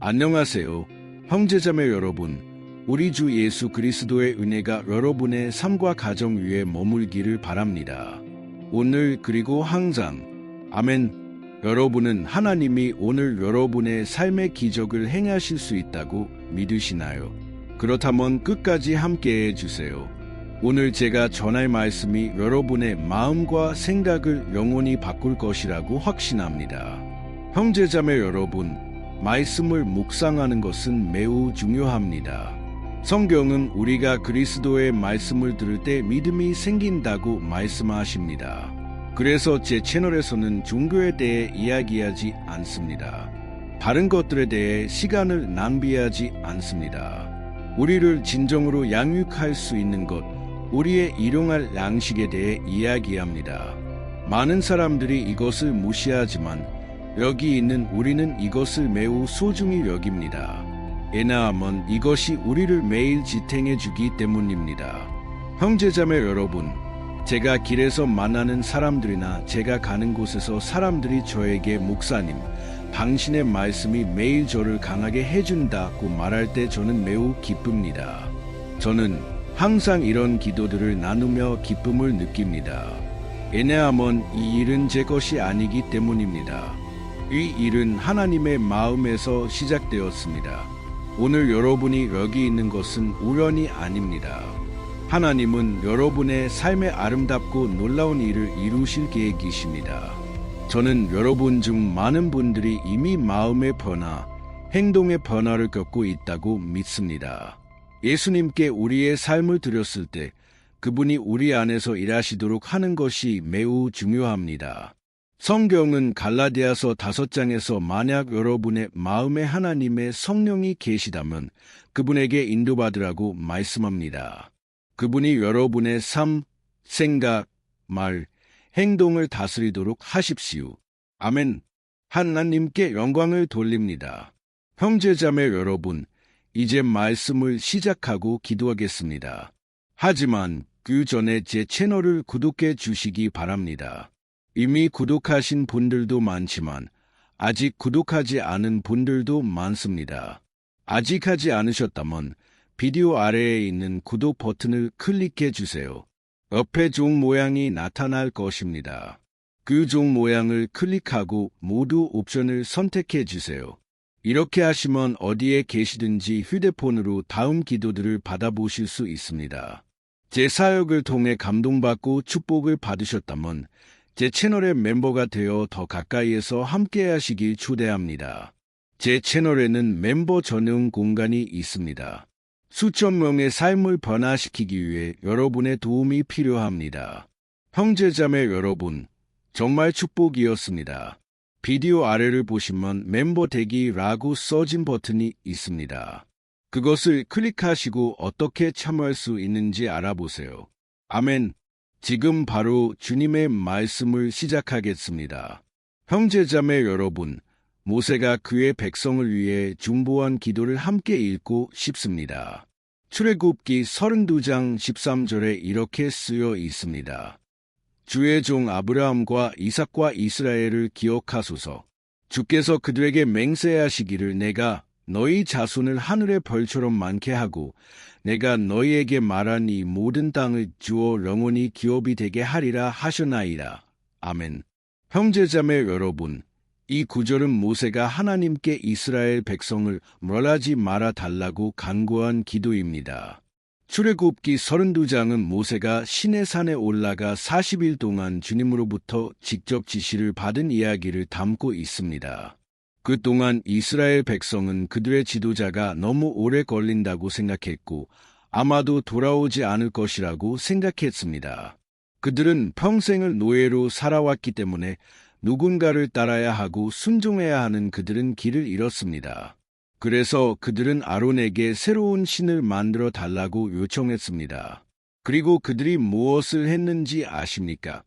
안녕하세요. 형제자매 여러분, 우리 주 예수 그리스도의 은혜가 여러분의 삶과 가정 위에 머물기를 바랍니다. 오늘 그리고 항상 아멘. 여러분은 하나님이 오늘 여러분의 삶의 기적을 행하실 수 있다고 믿으시나요? 그렇다면 끝까지 함께해 주세요. 오늘 제가 전할 말씀이 여러분의 마음과 생각을 영원히 바꿀 것이라고 확신합니다. 형제자매 여러분, 말씀을 묵상하는 것은 매우 중요합니다. 성경은 우리가 그리스도의 말씀을 들을 때 믿음이 생긴다고 말씀하십니다. 그래서 제 채널에서는 종교에 대해 이야기하지 않습니다. 다른 것들에 대해 시간을 낭비하지 않습니다. 우리를 진정으로 양육할 수 있는 것, 우리의 일용할 양식에 대해 이야기합니다. 많은 사람들이 이것을 무시하지만 여기 있는 우리는 이것을 매우 소중히 여깁니다. 왜냐하면 이것이 우리를 매일 지탱해 주기 때문입니다. 형제자매 여러분, 제가 길에서 만나는 사람들이나 제가 가는 곳에서 사람들이 저에게 목사님, 당신의 말씀이 매일 저를 강하게 해준다고 말할 때 저는 매우 기쁩니다. 저는 항상 이런 기도들을 나누며 기쁨을 느낍니다. 왜냐하면 이 일은 제 것이 아니기 때문입니다. 이 일은 하나님의 마음에서 시작되었습니다. 오늘 여러분이 여기 있는 것은 우연이 아닙니다. 하나님은 여러분의 삶에 아름답고 놀라운 일을 이루실 계획이십니다. 저는 여러분 중 많은 분들이 이미 마음의 변화, 행동의 변화를 겪고 있다고 믿습니다. 예수님께 우리의 삶을 드렸을 때 그분이 우리 안에서 일하시도록 하는 것이 매우 중요합니다. 성경은 갈라디아서 5장에서 만약 여러분의 마음에 하나님의 성령이 계시다면 그분에게 인도받으라고 말씀합니다. 그분이 여러분의 삶, 생각, 말, 행동을 다스리도록 하십시오. 아멘. 하나님께 영광을 돌립니다. 형제자매 여러분, 이제 말씀을 시작하고 기도하겠습니다. 하지만 그 전에 제 채널을 구독해 주시기 바랍니다. 이미 구독하신 분들도 많지만 아직 구독하지 않은 분들도 많습니다. 아직 하지 않으셨다면 비디오 아래에 있는 구독 버튼을 클릭해 주세요. 옆에 종 모양이 나타날 것입니다. 그 종 모양을 클릭하고 모두 옵션을 선택해 주세요. 이렇게 하시면 어디에 계시든지 휴대폰으로 다음 기도들을 받아보실 수 있습니다. 제 사역을 통해 감동받고 축복을 받으셨다면 제 채널의 멤버가 되어 더 가까이에서 함께 하시길 초대합니다. 제 채널에는 멤버 전용 공간이 있습니다. 수천 명의 삶을 변화시키기 위해 여러분의 도움이 필요합니다. 형제자매 여러분, 정말 축복이었습니다. 비디오 아래를 보시면 멤버 되기라고 써진 버튼이 있습니다. 그것을 클릭하시고 어떻게 참여할 수 있는지 알아보세요. 아멘. 지금 바로 주님의 말씀을 시작하겠습니다. 형제자매 여러분, 모세가 그의 백성을 위해 중보한 기도를 함께 읽고 싶습니다. 출애굽기 32장 13절에 이렇게 쓰여 있습니다. 주의 종 아브라함과 이삭과 이스라엘을 기억하소서. 주께서 그들에게 맹세하시기를 내가 너희 자손을 하늘의 별처럼 많게 하고 내가 너희에게 말한 이 모든 땅을 주어 영원히 기업이 되게 하리라 하셨나이다. 아멘. 형제자매 여러분, 이 구절은 모세가 하나님께 이스라엘 백성을 멸하지 말아 달라고 간구한 기도입니다. 출애굽기 32장은 모세가 시내산에 올라가 40일 동안 주님으로부터 직접 지시를 받은 이야기를 담고 있습니다. 그동안 이스라엘 백성은 그들의 지도자가 너무 오래 걸린다고 생각했고 아마도 돌아오지 않을 것이라고 생각했습니다. 그들은 평생을 노예로 살아왔기 때문에 누군가를 따라야 하고 순종해야 하는 그들은 길을 잃었습니다. 그래서 그들은 아론에게 새로운 신을 만들어 달라고 요청했습니다. 그리고 그들이 무엇을 했는지 아십니까?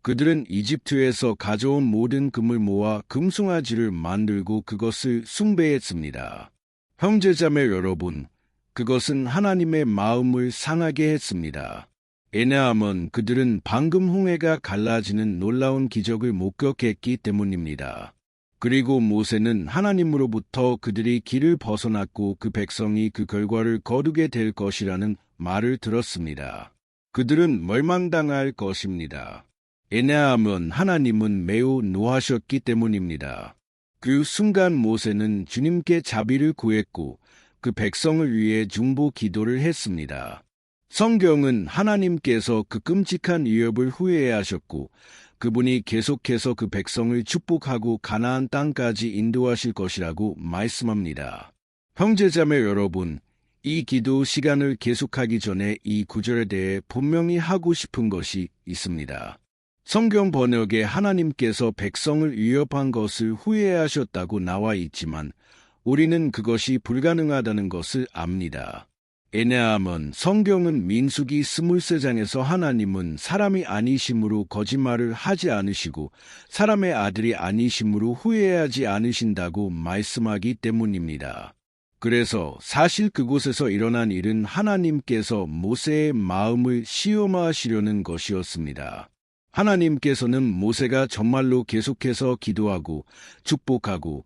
그들은 이집트에서 가져온 모든 금을 모아 금송아지를 만들고 그것을 숭배했습니다. 형제자매 여러분, 그것은 하나님의 마음을 상하게 했습니다. 왜냐하면 그들은 방금 홍해가 갈라지는 놀라운 기적을 목격했기 때문입니다. 그리고 모세는 하나님으로부터 그들이 길을 벗어났고 그 백성이 그 결과를 거두게 될 것이라는 말을 들었습니다. 그들은 멸망당할 것입니다. 왜냐하면 하나님은 매우 노하셨기 때문입니다. 그 순간 모세는 주님께 자비를 구했고 그 백성을 위해 중보 기도를 했습니다. 성경은 하나님께서 그 끔찍한 위협을 후회하셨고 그분이 계속해서 그 백성을 축복하고 가나안 땅까지 인도하실 것이라고 말씀합니다. 형제자매 여러분, 이 기도 시간을 계속하기 전에 이 구절에 대해 분명히 하고 싶은 것이 있습니다. 성경 번역에 하나님께서 백성을 위협한 것을 후회하셨다고 나와 있지만 우리는 그것이 불가능하다는 것을 압니다. 왜냐하면 성경은 민수기 23장에서 하나님은 사람이 아니심으로 거짓말을 하지 않으시고 사람의 아들이 아니심으로 후회하지 않으신다고 말씀하기 때문입니다. 그래서 사실 그곳에서 일어난 일은 하나님께서 모세의 마음을 시험하시려는 것이었습니다. 하나님께서는 모세가 정말로 계속해서 기도하고 축복하고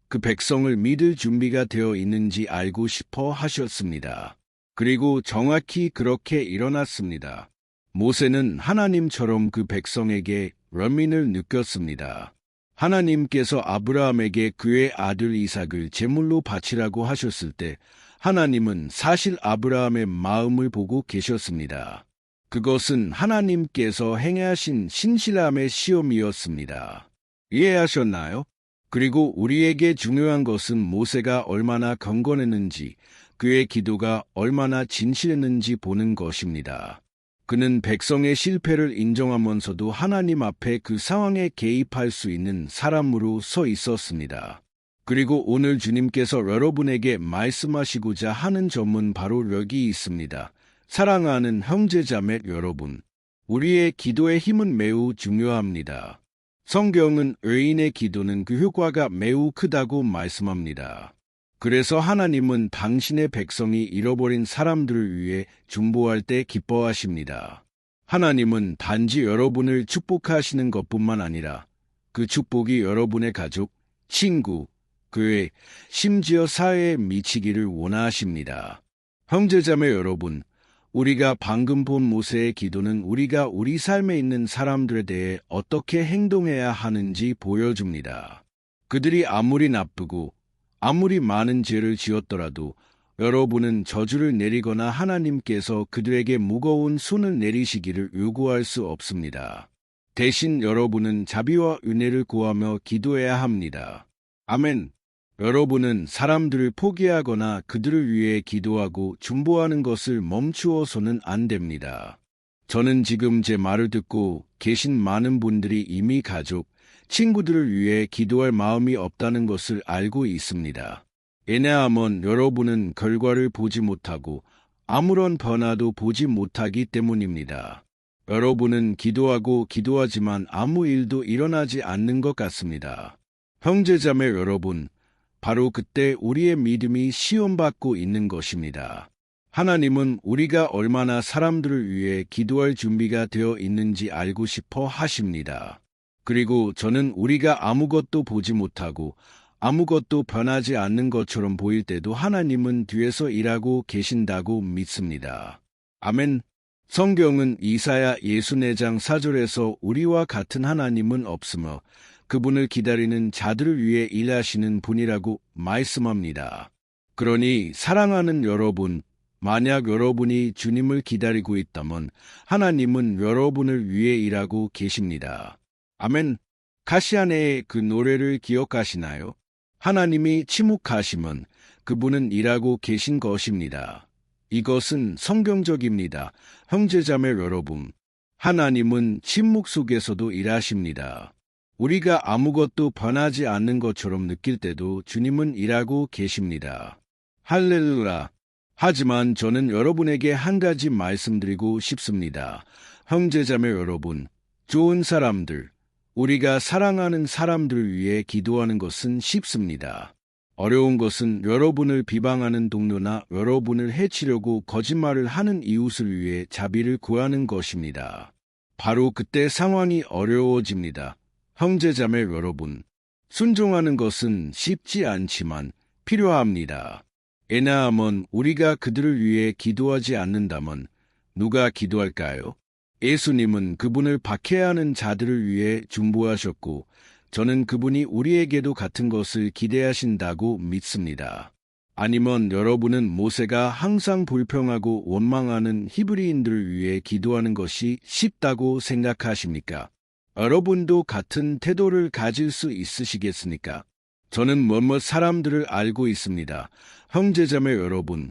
그 백성을 믿을 준비가 되어 있는지 알고 싶어 하셨습니다. 그리고 정확히 그렇게 일어났습니다. 모세는 하나님처럼 그 백성에게 연민을 느꼈습니다. 하나님께서 아브라함에게 그의 아들 이삭을 제물로 바치라고 하셨을 때 하나님은 사실 아브라함의 마음을 보고 계셨습니다. 그것은 하나님께서 행하신 신실함의 시험이었습니다. 이해하셨나요? 그리고 우리에게 중요한 것은 모세가 얼마나 경건했는지, 그의 기도가 얼마나 진실했는지 보는 것입니다. 그는 백성의 실패를 인정하면서도 하나님 앞에 그 상황에 개입할 수 있는 사람으로 서 있었습니다. 그리고 오늘 주님께서 여러분에게 말씀하시고자 하는 점은 바로 여기 있습니다. 사랑하는 형제자매 여러분, 우리의 기도의 힘은 매우 중요합니다. 성경은 의인의 기도는 그 효과가 매우 크다고 말씀합니다. 그래서 하나님은 당신의 백성이 잃어버린 사람들을 위해 중보할 때 기뻐하십니다. 하나님은 단지 여러분을 축복하시는 것뿐만 아니라 그 축복이 여러분의 가족, 친구, 교회, 심지어 사회에 미치기를 원하십니다. 형제자매 여러분, 우리가 방금 본 모세의 기도는 우리가 우리 삶에 있는 사람들에 대해 어떻게 행동해야 하는지 보여줍니다. 그들이 아무리 나쁘고 아무리 많은 죄를 지었더라도 여러분은 저주를 내리거나 하나님께서 그들에게 무거운 손을 내리시기를 요구할 수 없습니다. 대신 여러분은 자비와 은혜를 구하며 기도해야 합니다. 아멘. 여러분은 사람들을 포기하거나 그들을 위해 기도하고 중보하는 것을 멈추어서는 안 됩니다. 저는 지금 제 말을 듣고 계신 많은 분들이 이미 가족, 친구들을 위해 기도할 마음이 없다는 것을 알고 있습니다. 왜냐하면 여러분은 결과를 보지 못하고 아무런 변화도 보지 못하기 때문입니다. 여러분은 기도하고 기도하지만 아무 일도 일어나지 않는 것 같습니다. 형제자매 여러분, 바로 그때 우리의 믿음이 시험받고 있는 것입니다. 하나님은 우리가 얼마나 사람들을 위해 기도할 준비가 되어 있는지 알고 싶어 하십니다. 그리고 저는 우리가 아무것도 보지 못하고 아무것도 변하지 않는 것처럼 보일 때도 하나님은 뒤에서 일하고 계신다고 믿습니다. 아멘. 성경은 이사야 64장 4절에서 우리와 같은 하나님은 없으며 그분을 기다리는 자들을 위해 일하시는 분이라고 말씀합니다. 그러니 사랑하는 여러분, 만약 여러분이 주님을 기다리고 있다면 하나님은 여러분을 위해 일하고 계십니다. 아멘. 가시안의 그 노래를 기억하시나요? 하나님이 침묵하시면 그분은 일하고 계신 것입니다. 이것은 성경적입니다. 형제자매 여러분, 하나님은 침묵 속에서도 일하십니다. 우리가 아무것도 변하지 않는 것처럼 느낄 때도 주님은 일하고 계십니다. 할렐루야. 하지만 저는 여러분에게 한 가지 말씀드리고 싶습니다. 형제자매 여러분, 좋은 사람들, 우리가 사랑하는 사람들을 위해 기도하는 것은 쉽습니다. 어려운 것은 여러분을 비방하는 동료나 여러분을 해치려고 거짓말을 하는 이웃을 위해 자비를 구하는 것입니다. 바로 그때 상황이 어려워집니다. 형제자매 여러분, 순종하는 것은 쉽지 않지만 필요합니다. 왜냐하면 우리가 그들을 위해 기도하지 않는다면 누가 기도할까요? 예수님은 그분을 박해하는 자들을 위해 중보하셨고, 저는 그분이 우리에게도 같은 것을 기대하신다고 믿습니다. 아니면 여러분은 모세가 항상 불평하고 원망하는 히브리인들을 위해 기도하는 것이 쉽다고 생각하십니까? 여러분도 같은 태도를 가질 수 있으시겠습니까? 저는 몇몇 사람들을 알고 있습니다. 형제자매 여러분,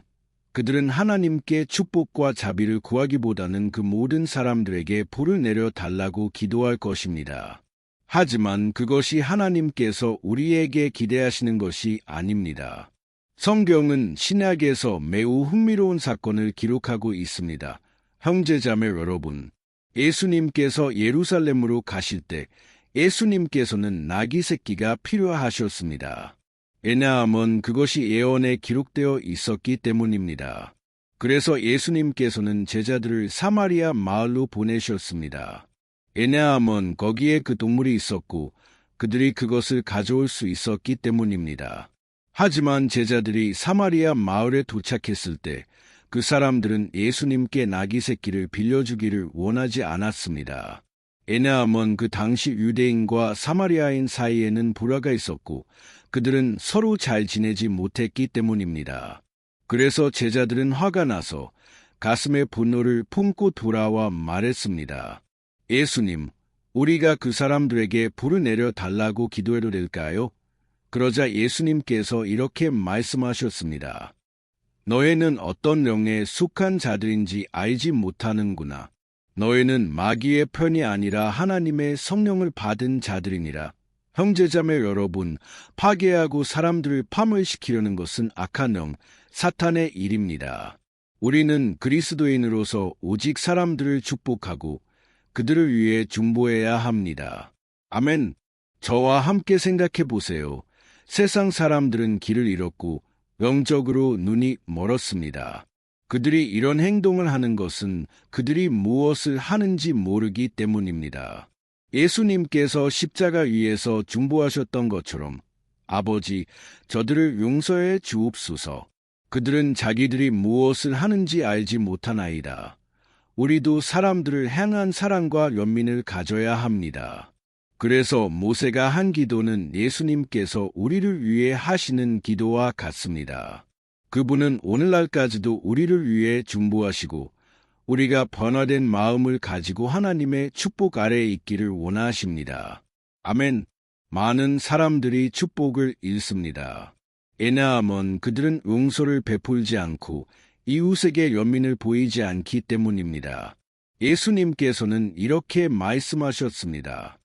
그들은 하나님께 축복과 자비를 구하기보다는 그 모든 사람들에게 불을 내려 달라고 기도할 것입니다. 하지만 그것이 하나님께서 우리에게 기대하시는 것이 아닙니다. 성경은 신약에서 매우 흥미로운 사건을 기록하고 있습니다. 형제자매 여러분, 예수님께서 예루살렘으로 가실 때 예수님께서는 나귀 새끼가 필요하셨습니다. 왜냐하면 그것이 예언에 기록되어 있었기 때문입니다. 그래서 예수님께서는 제자들을 사마리아 마을로 보내셨습니다. 왜냐하면 거기에 그 동물이 있었고 그들이 그것을 가져올 수 있었기 때문입니다. 하지만 제자들이 사마리아 마을에 도착했을 때 그 사람들은 예수님께 나귀 새끼를 빌려주기를 원하지 않았습니다. 왜냐하면 그 당시 유대인과 사마리아인 사이에는 불화가 있었고 그들은 서로 잘 지내지 못했기 때문입니다. 그래서 제자들은 화가 나서 가슴에 분노를 품고 돌아와 말했습니다. 예수님, 우리가 그 사람들에게 불을 내려 달라고 기도해도 될까요? 그러자 예수님께서 이렇게 말씀하셨습니다. 너희는 어떤 영에 속한 자들인지 알지 못하는구나. 너희는 마귀의 편이 아니라 하나님의 성령을 받은 자들이니라. 형제자매 여러분, 파괴하고 사람들을 파멸시키려는 것은 악한 영, 사탄의 일입니다. 우리는 그리스도인으로서 오직 사람들을 축복하고 그들을 위해 중보해야 합니다. 아멘. 저와 함께 생각해 보세요. 세상 사람들은 길을 잃었고 영적으로 눈이 멀었습니다. 그들이 이런 행동을 하는 것은 그들이 무엇을 하는지 모르기 때문입니다. 예수님께서 십자가 위에서 중보하셨던 것처럼 아버지, 저들을 용서해 주옵소서. 그들은 자기들이 무엇을 하는지 알지 못하나이다. 우리도 사람들을 향한 사랑과 연민을 가져야 합니다. 그래서 모세가 한 기도는 예수님께서 우리를 위해 하시는 기도와 같습니다. 그분은 오늘날까지도 우리를 위해 중보하시고 우리가 변화된 마음을 가지고 하나님의 축복 아래에 있기를 원하십니다. 아멘. 많은 사람들이 축복을 잃습니다. 왜냐하면 그들은 용서를 베풀지 않고 이웃에게 연민을 보이지 않기 때문입니다. 예수님께서는 이렇게 말씀하셨습니다.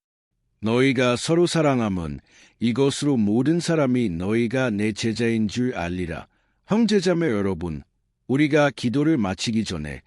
너희가 서로 사랑하면 이것으로 모든 사람이 너희가 내 제자인 줄 알리라. 형제자매 여러분, 우리가 기도를 마치기 전에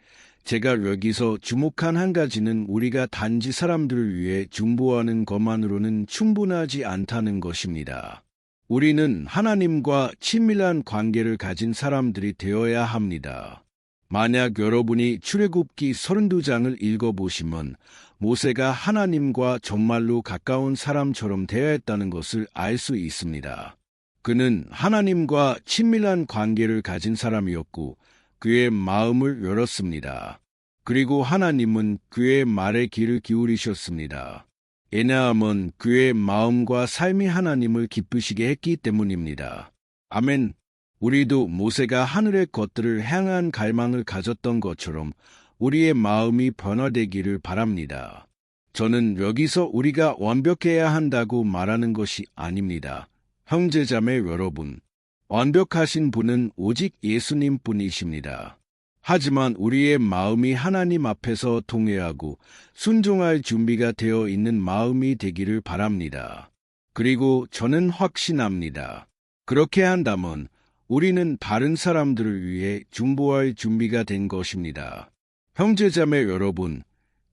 제가 여기서 주목한 한 가지는 우리가 단지 사람들을 위해 중보하는 것만으로는 충분하지 않다는 것입니다. 우리는 하나님과 친밀한 관계를 가진 사람들이 되어야 합니다. 만약 여러분이 출애굽기 32장을 읽어보시면 모세가 하나님과 정말로 가까운 사람처럼 대화했다는 것을 알 수 있습니다. 그는 하나님과 친밀한 관계를 가진 사람이었고 그의 마음을 열었습니다. 그리고 하나님은 그의 말에 귀를 기울이셨습니다. 왜냐하면 그의 마음과 삶이 하나님을 기쁘시게 했기 때문입니다. 아멘. 우리도 모세가 하늘의 것들을 향한 갈망을 가졌던 것처럼 우리의 마음이 변화되기를 바랍니다. 저는 여기서 우리가 완벽해야 한다고 말하는 것이 아닙니다. 형제자매 여러분, 완벽하신 분은 오직 예수님뿐이십니다. 하지만 우리의 마음이 하나님 앞에서 통회하고 순종할 준비가 되어 있는 마음이 되기를 바랍니다. 그리고 저는 확신합니다. 그렇게 한다면 우리는 다른 사람들을 위해 중보할 준비가 된 것입니다. 형제자매 여러분,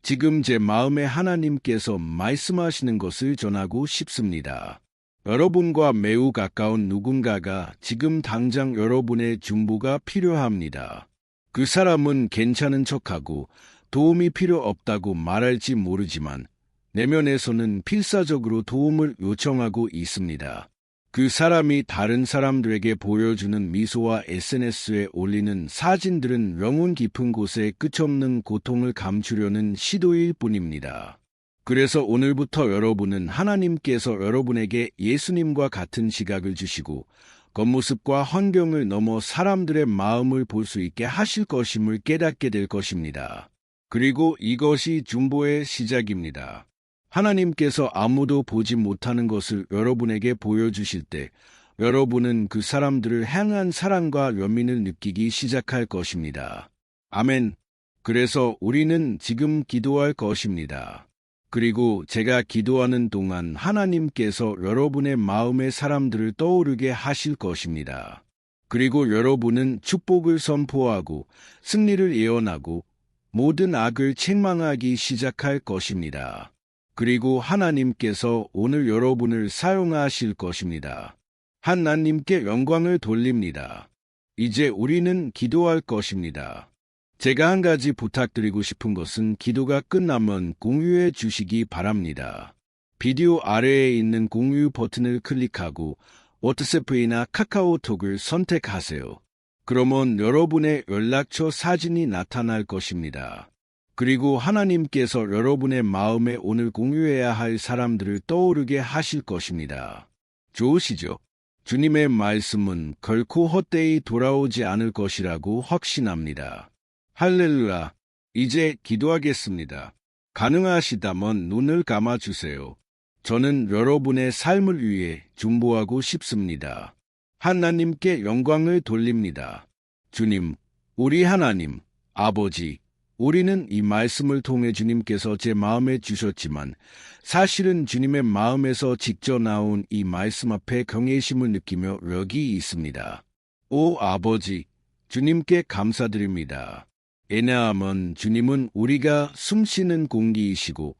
지금 제 마음에 하나님께서 말씀하시는 것을 전하고 싶습니다. 여러분과 매우 가까운 누군가가 지금 당장 여러분의 중보가 필요합니다. 그 사람은 괜찮은 척하고 도움이 필요 없다고 말할지 모르지만 내면에서는 필사적으로 도움을 요청하고 있습니다. 그 사람이 다른 사람들에게 보여주는 미소와 SNS에 올리는 사진들은 영혼 깊은 곳에 끝없는 고통을 감추려는 시도일 뿐입니다. 그래서 오늘부터 여러분은 하나님께서 여러분에게 예수님과 같은 시각을 주시고 겉모습과 환경을 넘어 사람들의 마음을 볼 수 있게 하실 것임을 깨닫게 될 것입니다. 그리고 이것이 중보의 시작입니다. 하나님께서 아무도 보지 못하는 것을 여러분에게 보여주실 때 여러분은 그 사람들을 향한 사랑과 연민을 느끼기 시작할 것입니다. 아멘. 그래서 우리는 지금 기도할 것입니다. 그리고 제가 기도하는 동안 하나님께서 여러분의 마음의 사람들을 떠오르게 하실 것입니다. 그리고 여러분은 축복을 선포하고 승리를 예언하고 모든 악을 책망하기 시작할 것입니다. 그리고 하나님께서 오늘 여러분을 사용하실 것입니다. 하나님께 영광을 돌립니다. 이제 우리는 기도할 것입니다. 제가 한 가지 부탁드리고 싶은 것은 기도가 끝나면 공유해 주시기 바랍니다. 비디오 아래에 있는 공유 버튼을 클릭하고 워트스앱이나 카카오톡을 선택하세요. 그러면 여러분의 연락처 사진이 나타날 것입니다. 그리고 하나님께서 여러분의 마음에 오늘 공유해야 할 사람들을 떠오르게 하실 것입니다. 좋으시죠? 주님의 말씀은 결코 헛되이 돌아오지 않을 것이라고 확신합니다. 할렐루야. 이제 기도하겠습니다. 가능하시다면 눈을 감아주세요. 저는 여러분의 삶을 위해 중보하고 싶습니다. 하나님께 영광을 돌립니다. 주님, 우리 하나님, 아버지, 우리는 이 말씀을 통해 주님께서 제 마음에 주셨지만 사실은 주님의 마음에서 직접 나온 이 말씀 앞에 경외심을 느끼며 여기 있습니다. 오 아버지, 주님께 감사드립니다. 왜냐하면 주님은 우리가 숨쉬는 공기이시고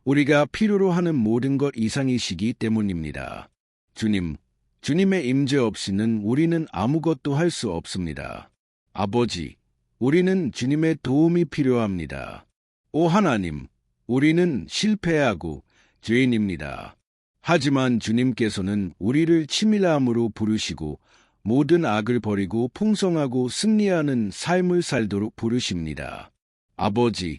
우리가 필요로 하는 모든 것 이상이시기 때문입니다. 주님, 주님의 임재 없이는 우리는 아무것도 할 수 없습니다. 아버지, 우리는 주님의 도움이 필요합니다. 오 하나님, 우리는 실패하고 죄인입니다. 하지만 주님께서는 우리를 치밀함으로 부르시고 모든 악을 버리고 풍성하고 승리하는 삶을 살도록 부르십니다. 아버지,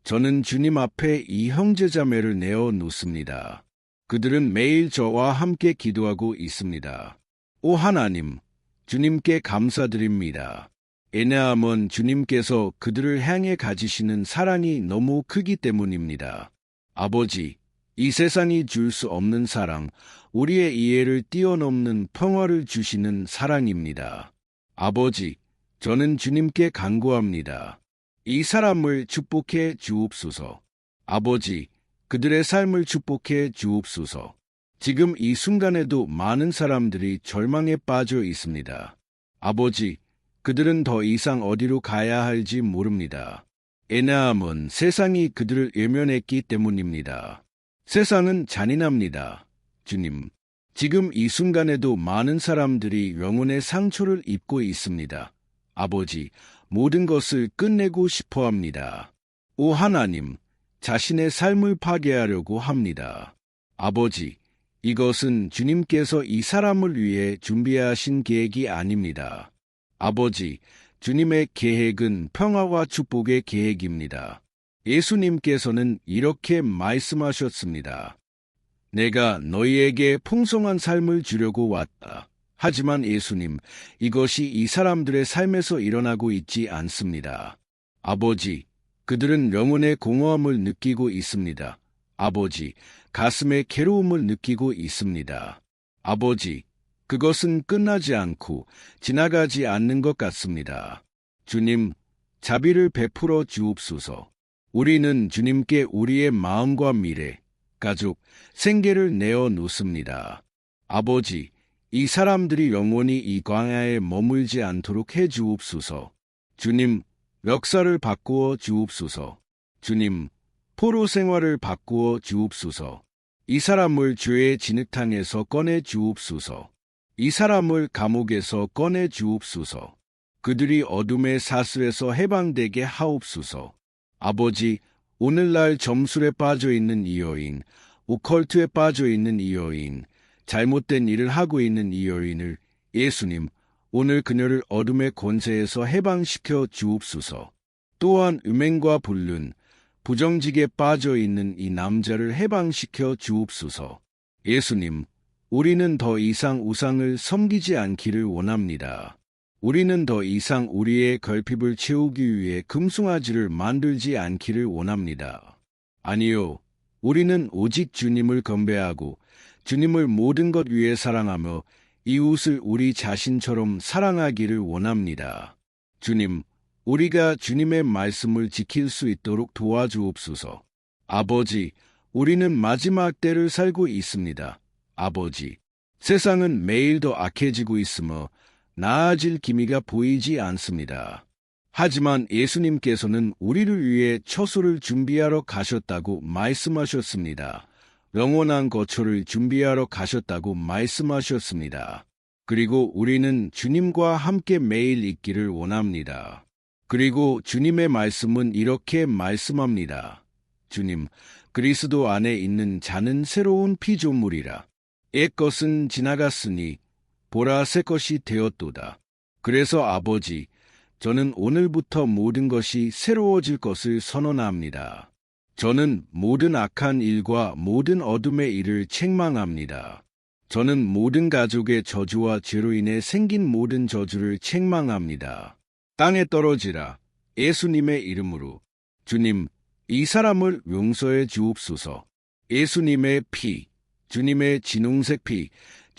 저는 주님 앞에 이 형제자매를 내어놓습니다. 그들은 매일 저와 함께 기도하고 있습니다. 오 하나님, 주님께 감사드립니다. 왜냐하면 주님께서 그들을 향해 가지시는 사랑이 너무 크기 때문입니다. 아버지, 이 세상이 줄 수 없는 사랑, 우리의 이해를 뛰어넘는 평화를 주시는 사랑입니다. 아버지, 저는 주님께 간구합니다. 이 사람을 축복해 주옵소서. 아버지, 그들의 삶을 축복해 주옵소서. 지금 이 순간에도 많은 사람들이 절망에 빠져 있습니다. 아버지, 그들은 더 이상 어디로 가야 할지 모릅니다. 왜냐하면 세상이 그들을 외면했기 때문입니다. 세상은 잔인합니다. 주님, 지금 이 순간에도 많은 사람들이 영혼의 상처를 입고 있습니다. 아버지, 모든 것을 끝내고 싶어 합니다. 오 하나님, 자신의 삶을 파괴하려고 합니다. 아버지, 이것은 주님께서 이 사람을 위해 준비하신 계획이 아닙니다. 아버지, 주님의 계획은 평화와 축복의 계획입니다. 예수님께서는 이렇게 말씀하셨습니다. 내가 너희에게 풍성한 삶을 주려고 왔다. 하지만 예수님, 이것이 이 사람들의 삶에서 일어나고 있지 않습니다. 아버지, 그들은 영혼의 공허함을 느끼고 있습니다. 아버지, 가슴의 괴로움을 느끼고 있습니다. 아버지, 그것은 끝나지 않고 지나가지 않는 것 같습니다. 주님, 자비를 베풀어 주옵소서. 우리는 주님께 우리의 마음과 미래, 가족, 생계를 내어놓습니다. 아버지, 이 사람들이 영원히 이 광야에 머물지 않도록 해 주옵소서. 주님, 역사를 바꾸어 주옵소서. 주님, 포로 생활을 바꾸어 주옵소서. 이 사람을 죄의 진흙탕에서 꺼내 주옵소서. 이 사람을 감옥에서 꺼내 주옵소서. 그들이 어둠의 사슬에서 해방되게 하옵소서. 아버지, 오늘날 점술에 빠져 있는 이 여인, 오컬트에 빠져 있는 이 여인, 잘못된 일을 하고 있는 이 여인을 예수님, 오늘 그녀를 어둠의 권세에서 해방시켜 주옵소서. 또한 음행과 불륜, 부정직에 빠져 있는 이 남자를 해방시켜 주옵소서. 예수님, 우리는 더 이상 우상을 섬기지 않기를 원합니다. 우리는 더 이상 우리의 결핍을 채우기 위해 금송아지를 만들지 않기를 원합니다. 아니요, 우리는 오직 주님을 경배하고 주님을 모든 것 위에 사랑하며 이웃을 우리 자신처럼 사랑하기를 원합니다. 주님, 우리가 주님의 말씀을 지킬 수 있도록 도와주옵소서. 아버지, 우리는 마지막 때를 살고 있습니다. 아버지, 세상은 매일 더 악해지고 있으며 나아질 기미가 보이지 않습니다. 하지만 예수님께서는 우리를 위해 처소를 준비하러 가셨다고 말씀하셨습니다. 영원한 거처를 준비하러 가셨다고 말씀하셨습니다. 그리고 우리는 주님과 함께 매일 있기를 원합니다. 그리고 주님의 말씀은 이렇게 말씀합니다. 주님, 그리스도 안에 있는 자는 새로운 피조물이라. 옛 것은 지나갔으니 보라 새 것이 되었도다. 그래서 아버지, 저는 오늘부터 모든 것이 새로워질 것을 선언합니다. 저는 모든 악한 일과 모든 어둠의 일을 책망합니다. 저는 모든 가족의 저주와 죄로 인해 생긴 모든 저주를 책망합니다. 땅에 떨어지라. 예수님의 이름으로. 주님, 이 사람을 용서해 주옵소서. 예수님의 피, 주님의 진홍색 피,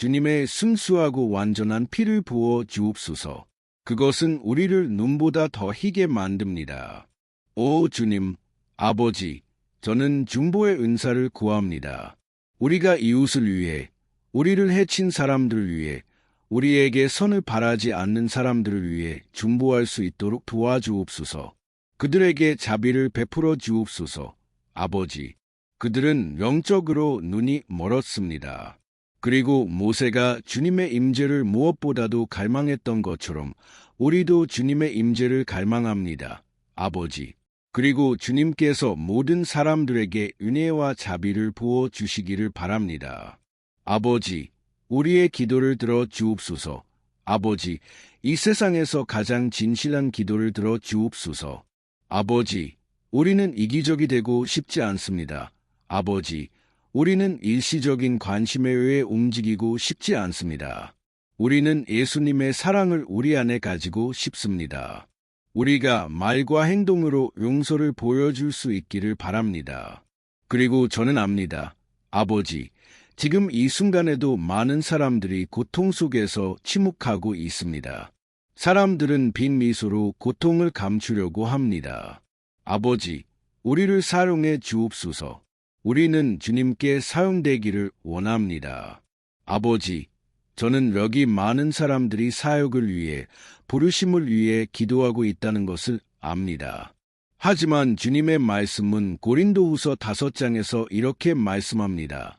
주님의 순수하고 완전한 피를 부어 주옵소서. 그것은 우리를 눈보다 더 희게 만듭니다. 오 주님, 아버지, 저는 중보의 은사를 구합니다. 우리가 이웃을 위해, 우리를 해친 사람들을 위해, 우리에게 선을 바라지 않는 사람들을 위해 중보할 수 있도록 도와주옵소서. 그들에게 자비를 베풀어 주옵소서. 아버지, 그들은 영적으로 눈이 멀었습니다. 그리고 모세가 주님의 임재를 무엇보다도 갈망했던 것처럼 우리도 주님의 임재를 갈망합니다. 아버지, 그리고 주님께서 모든 사람들에게 은혜와 자비를 부어 주시기를 바랍니다. 아버지, 우리의 기도를 들어 주옵소서. 아버지, 이 세상에서 가장 진실한 기도를 들어 주옵소서. 아버지, 우리는 이기적이 되고 싶지 않습니다. 아버지, 우리는 일시적인 관심에 의해 움직이고 싶지 않습니다. 우리는 예수님의 사랑을 우리 안에 가지고 싶습니다. 우리가 말과 행동으로 용서를 보여줄 수 있기를 바랍니다. 그리고 저는 압니다. 아버지, 지금 이 순간에도 많은 사람들이 고통 속에서 침묵하고 있습니다. 사람들은 빈 미소로 고통을 감추려고 합니다. 아버지, 우리를 사용해 주옵소서. 우리는 주님께 사용되기를 원합니다. 아버지, 저는 여기 많은 사람들이 사역을 위해, 부르심을 위해 기도하고 있다는 것을 압니다. 하지만 주님의 말씀은 고린도후서 5장에서 이렇게 말씀합니다.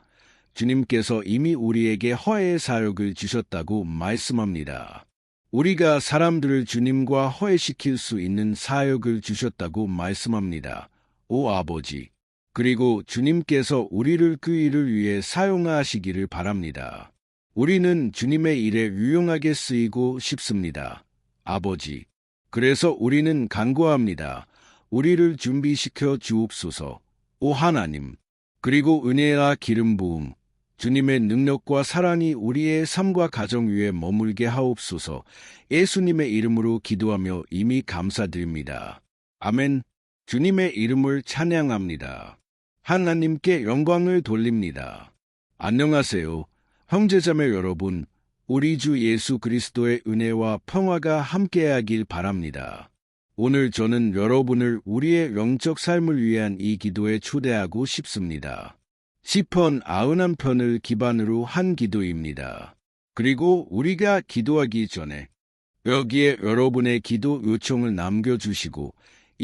주님께서 이미 우리에게 허회의 사역을 주셨다고 말씀합니다. 우리가 사람들을 주님과 허회시킬 수 있는 사역을 주셨다고 말씀합니다. 오 아버지, 그리고 주님께서 우리를 그 일을 위해 사용하시기를 바랍니다. 우리는 주님의 일에 유용하게 쓰이고 싶습니다. 아버지, 그래서 우리는 간구합니다. 우리를 준비시켜 주옵소서. 오 하나님, 그리고 은혜와 기름 부음, 주님의 능력과 사랑이 우리의 삶과 가정 위에 머물게 하옵소서. 예수님의 이름으로 기도하며 이미 감사드립니다. 아멘. 주님의 이름을 찬양합니다. 하나님께 영광을 돌립니다. 안녕하세요. 형제자매 여러분, 우리 주 예수 그리스도의 은혜와 평화가 함께하길 바랍니다. 오늘 저는 여러분을 우리의 영적 삶을 위한 이 기도에 초대하고 싶습니다. 시편 91편을 기반으로 한 기도입니다. 그리고 우리가 기도하기 전에 여기에 여러분의 기도 요청을 남겨주시고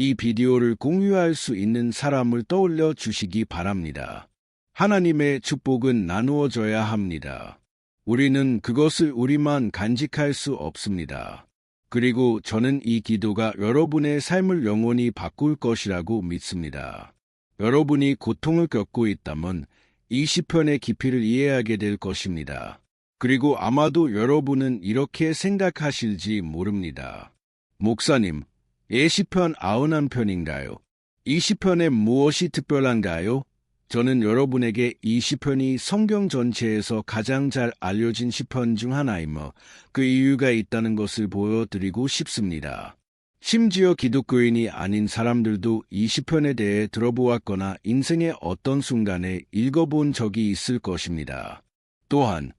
이 비디오를 공유할 수 있는 사람을 떠올려 주시기 바랍니다. 하나님의 축복은 나누어져야 합니다. 우리는 그것을 우리만 간직할 수 없습니다. 그리고 저는 이 기도가 여러분의 삶을 영원히 바꿀 것이라고 믿습니다. 여러분이 고통을 겪고 있다면 이 시편의 깊이를 이해하게 될 것입니다. 그리고 아마도 여러분은 이렇게 생각하실지 모릅니다. 목사님, 이 시편 91편인가요? 이 시편에 무엇이 특별한가요? 저는 여러분에게 이 시편이 성경 전체에서 가장 잘 알려진 시편 중 하나이며 그 이유가 있다는 것을 보여드리고 싶습니다. 심지어 기독교인이 아닌 사람들도 이 시편에 대해 들어보았거나 인생의 어떤 순간에 읽어본 적이 있을 것입니다. 또한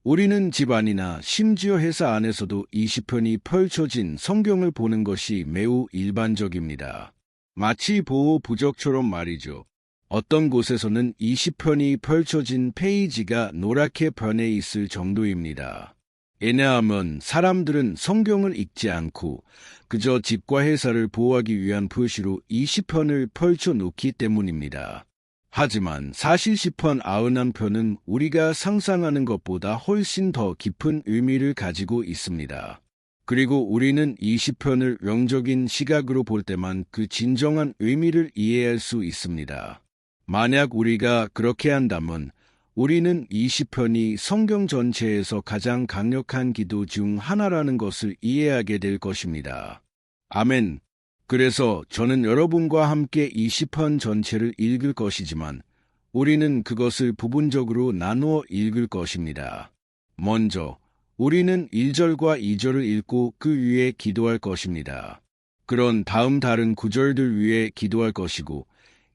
우리는 집안이나 심지어 회사 안에서도 이 시편이 펼쳐진 성경을 보는 것이 매우 일반적입니다. 마치 보호 부적처럼 말이죠. 어떤 곳에서는 이 시편이 펼쳐진 페이지가 노랗게 변해 있을 정도입니다. 왜냐하면 사람들은 성경을 읽지 않고 그저 집과 회사를 보호하기 위한 표시로 이 시편을 펼쳐놓기 때문입니다. 하지만 사실 시편 91편은 우리가 상상하는 것보다 훨씬 더 깊은 의미를 가지고 있습니다. 그리고 우리는 이 시편을 영적인 시각으로 볼 때만 그 진정한 의미를 이해할 수 있습니다. 만약 우리가 그렇게 한다면 우리는 이 시편이 성경 전체에서 가장 강력한 기도 중 하나라는 것을 이해하게 될 것입니다. 아멘. 그래서 저는 여러분과 함께 이 시편 전체를 읽을 것이지만 우리는 그것을 부분적으로 나누어 읽을 것입니다. 먼저 우리는 1절과 2절을 읽고 그 위에 기도할 것입니다. 그런 다음 다른 구절들 위에 기도할 것이고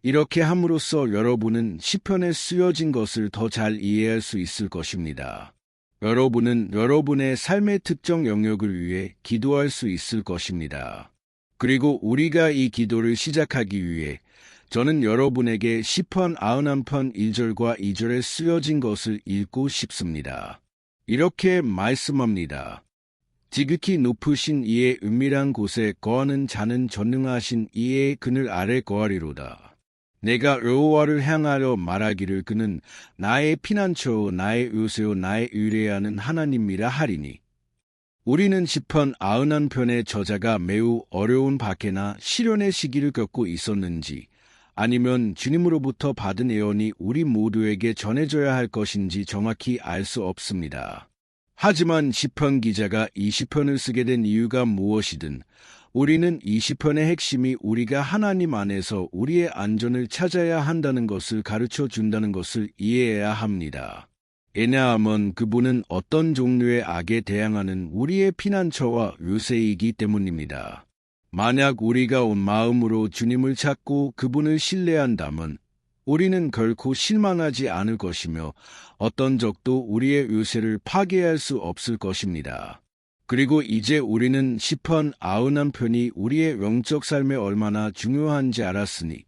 이렇게 함으로써 여러분은 시편에 쓰여진 것을 더 잘 이해할 수 있을 것입니다. 여러분은 여러분의 삶의 특정 영역을 위해 기도할 수 있을 것입니다. 그리고 우리가 이 기도를 시작하기 위해 저는 여러분에게 시편 91편 1절과 2절에 쓰여진 것을 읽고 싶습니다. 이렇게 말씀합니다. 지극히 높으신 이의 은밀한 곳에 거하는 자는 전능하신 이의 그늘 아래 거하리로다. 내가 여호와를 향하여 말하기를 그는 나의 피난처요 나의 요새요 나의 의뢰하는 하나님이라 하리니. 우리는 시편 91편의 저자가 매우 어려운 박해나 시련의 시기를 겪고 있었는지 아니면 주님으로부터 받은 예언이 우리 모두에게 전해져야 할 것인지 정확히 알 수 없습니다. 하지만 시편 기자가 이 시편을 쓰게 된 이유가 무엇이든 우리는 이 시편의 핵심이 우리가 하나님 안에서 우리의 안전을 찾아야 한다는 것을 가르쳐 준다는 것을 이해해야 합니다. 왜냐하면 그분은 어떤 종류의 악에 대항하는 우리의 피난처와 요새이기 때문입니다. 만약 우리가 온 마음으로 주님을 찾고 그분을 신뢰한다면 우리는 결코 실망하지 않을 것이며 어떤 적도 우리의 요새를 파괴할 수 없을 것입니다. 그리고 이제 우리는 시편 91편이 우리의 영적 삶에 얼마나 중요한지 알았으니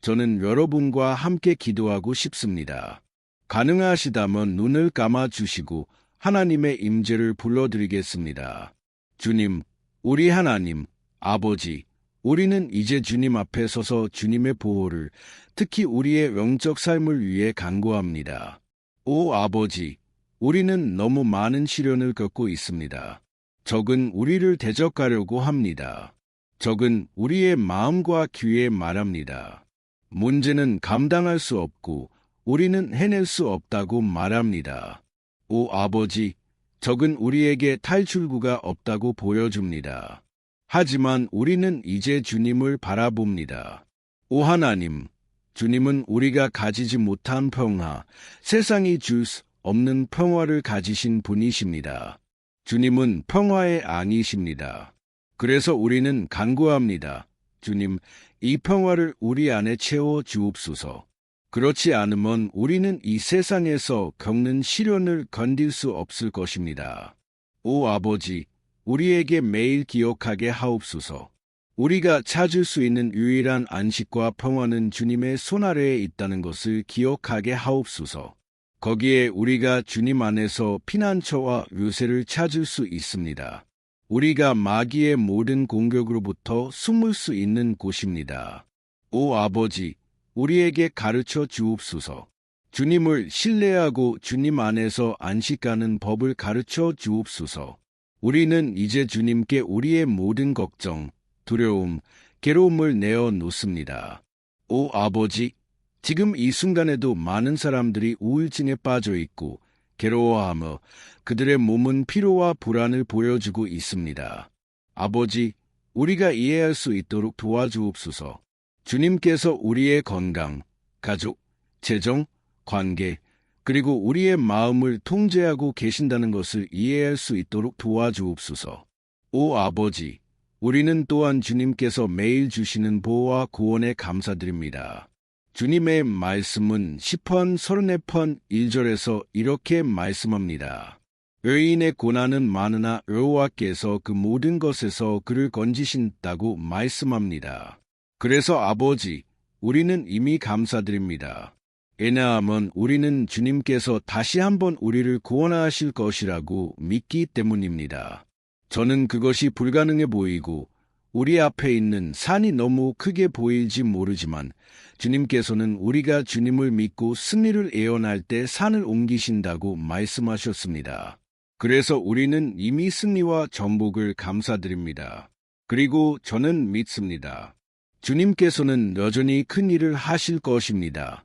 저는 여러분과 함께 기도하고 싶습니다. 가능하시다면 눈을 감아주시고 하나님의 임재를 불러드리겠습니다. 주님, 우리 하나님, 아버지, 우리는 이제 주님 앞에 서서 주님의 보호를, 특히 우리의 영적 삶을 위해 간구합니다. 오 아버지, 우리는 너무 많은 시련을 겪고 있습니다. 적은 우리를 대적하려고 합니다. 적은 우리의 마음과 귀에 말합니다. 문제는 감당할 수 없고 우리는 해낼 수 없다고 말합니다. 오 아버지, 적은 우리에게 탈출구가 없다고 보여줍니다. 하지만 우리는 이제 주님을 바라봅니다. 오 하나님, 주님은 우리가 가지지 못한 평화, 세상이 줄 수 없는 평화를 가지신 분이십니다. 주님은 평화의 왕이십니다. 그래서 우리는 간구합니다. 주님, 이 평화를 우리 안에 채워 주옵소서. 그렇지 않으면 우리는 이 세상에서 겪는 시련을 견딜 수 없을 것입니다. 오 아버지, 우리에게 매일 기억하게 하옵소서. 우리가 찾을 수 있는 유일한 안식과 평화는 주님의 손아래에 있다는 것을 기억하게 하옵소서. 거기에 우리가 주님 안에서 피난처와 요새를 찾을 수 있습니다. 우리가 마귀의 모든 공격으로부터 숨을 수 있는 곳입니다. 오 아버지, 우리에게 가르쳐 주옵소서. 주님을 신뢰하고 주님 안에서 안식하는 법을 가르쳐 주옵소서. 우리는 이제 주님께 우리의 모든 걱정, 두려움, 괴로움을 내어 놓습니다. 오 아버지, 지금 이 순간에도 많은 사람들이 우울증에 빠져 있고 괴로워하며 그들의 몸은 피로와 불안을 보여주고 있습니다. 아버지, 우리가 이해할 수 있도록 도와주옵소서. 주님께서 우리의 건강, 가족, 재정, 관계, 그리고 우리의 마음을 통제하고 계신다는 것을 이해할 수 있도록 도와주옵소서. 오 아버지, 우리는 또한 주님께서 매일 주시는 보호와 구원에 감사드립니다. 주님의 말씀은 시편 34편 1절에서 이렇게 말씀합니다. 의인의 고난은 많으나 여호와께서 그 모든 것에서 그를 건지신다고 말씀합니다. 그래서 아버지, 우리는 이미 감사드립니다. 왜냐하면 우리는 주님께서 다시 한번 우리를 구원하실 것이라고 믿기 때문입니다. 저는 그것이 불가능해 보이고 우리 앞에 있는 산이 너무 크게 보일지 모르지만 주님께서는 우리가 주님을 믿고 승리를 예언할 때 산을 옮기신다고 말씀하셨습니다. 그래서 우리는 이미 승리와 전복을 감사드립니다. 그리고 저는 믿습니다. 주님께서는 여전히 큰 일을 하실 것입니다.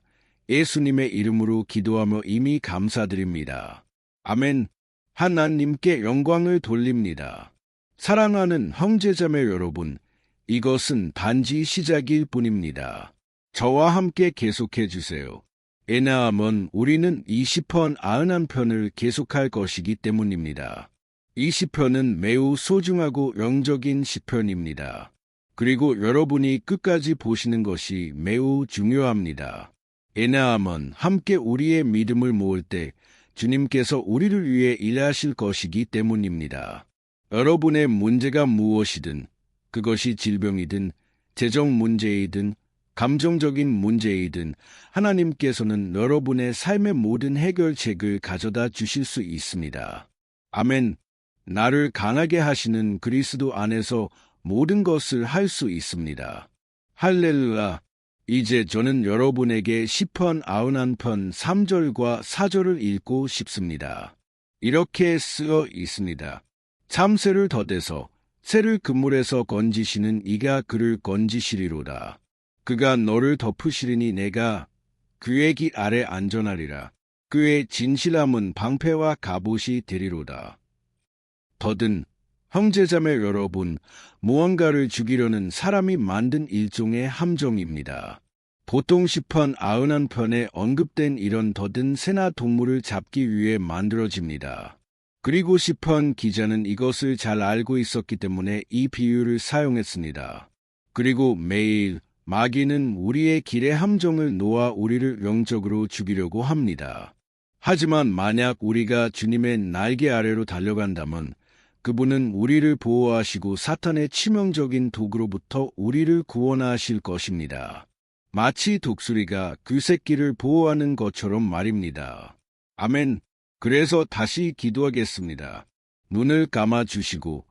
예수님의 이름으로 기도하며 이미 감사드립니다. 아멘. 하나님께 영광을 돌립니다. 사랑하는 형제자매 여러분, 이것은 단지 시작일 뿐입니다. 저와 함께 계속해 주세요. 왜냐하면 우리는 이 시편 91편을 계속할 것이기 때문입니다. 이 시편은 매우 소중하고 영적인 시편입니다. 그리고 여러분이 끝까지 보시는 것이 매우 중요합니다. 왜냐하면 함께 우리의 믿음을 모을 때 주님께서 우리를 위해 일하실 것이기 때문입니다. 여러분의 문제가 무엇이든, 그것이 질병이든, 재정 문제이든, 감정적인 문제이든 하나님께서는 여러분의 삶의 모든 해결책을 가져다 주실 수 있습니다. 아멘. 나를 강하게 하시는 그리스도 안에서 모든 것을 할 수 있습니다. 할렐루야. 이제 저는 여러분에게 시편 91편 3절과 4절을 읽고 싶습니다. 이렇게 쓰여 있습니다. 참새를 덧대서 새를 그물에서 건지시는 이가 그를 건지시리로다. 그가 너를 덮으시리니 내가 그의 깃 아래 안전하리라. 그의 진실함은 방패와 갑옷이 되리로다. 더든 형제자매 여러분, 무언가를 죽이려는 사람이 만든 일종의 함정입니다. 보통 시편 91편에 언급된 이런 덫은 새나 동물을 잡기 위해 만들어집니다. 그리고 시편 기자는 이것을 잘 알고 있었기 때문에 이 비유를 사용했습니다. 그리고 매일 마귀는 우리의 길에 함정을 놓아 우리를 영적으로 죽이려고 합니다. 하지만 만약 우리가 주님의 날개 아래로 달려간다면 그분은 우리를 보호하시고 사탄의 치명적인 도구로부터 우리를 구원하실 것입니다. 마치 독수리가 그 새끼를 보호하는 것처럼 말입니다. 아멘. 그래서 다시 기도하겠습니다. 눈을 감아주시고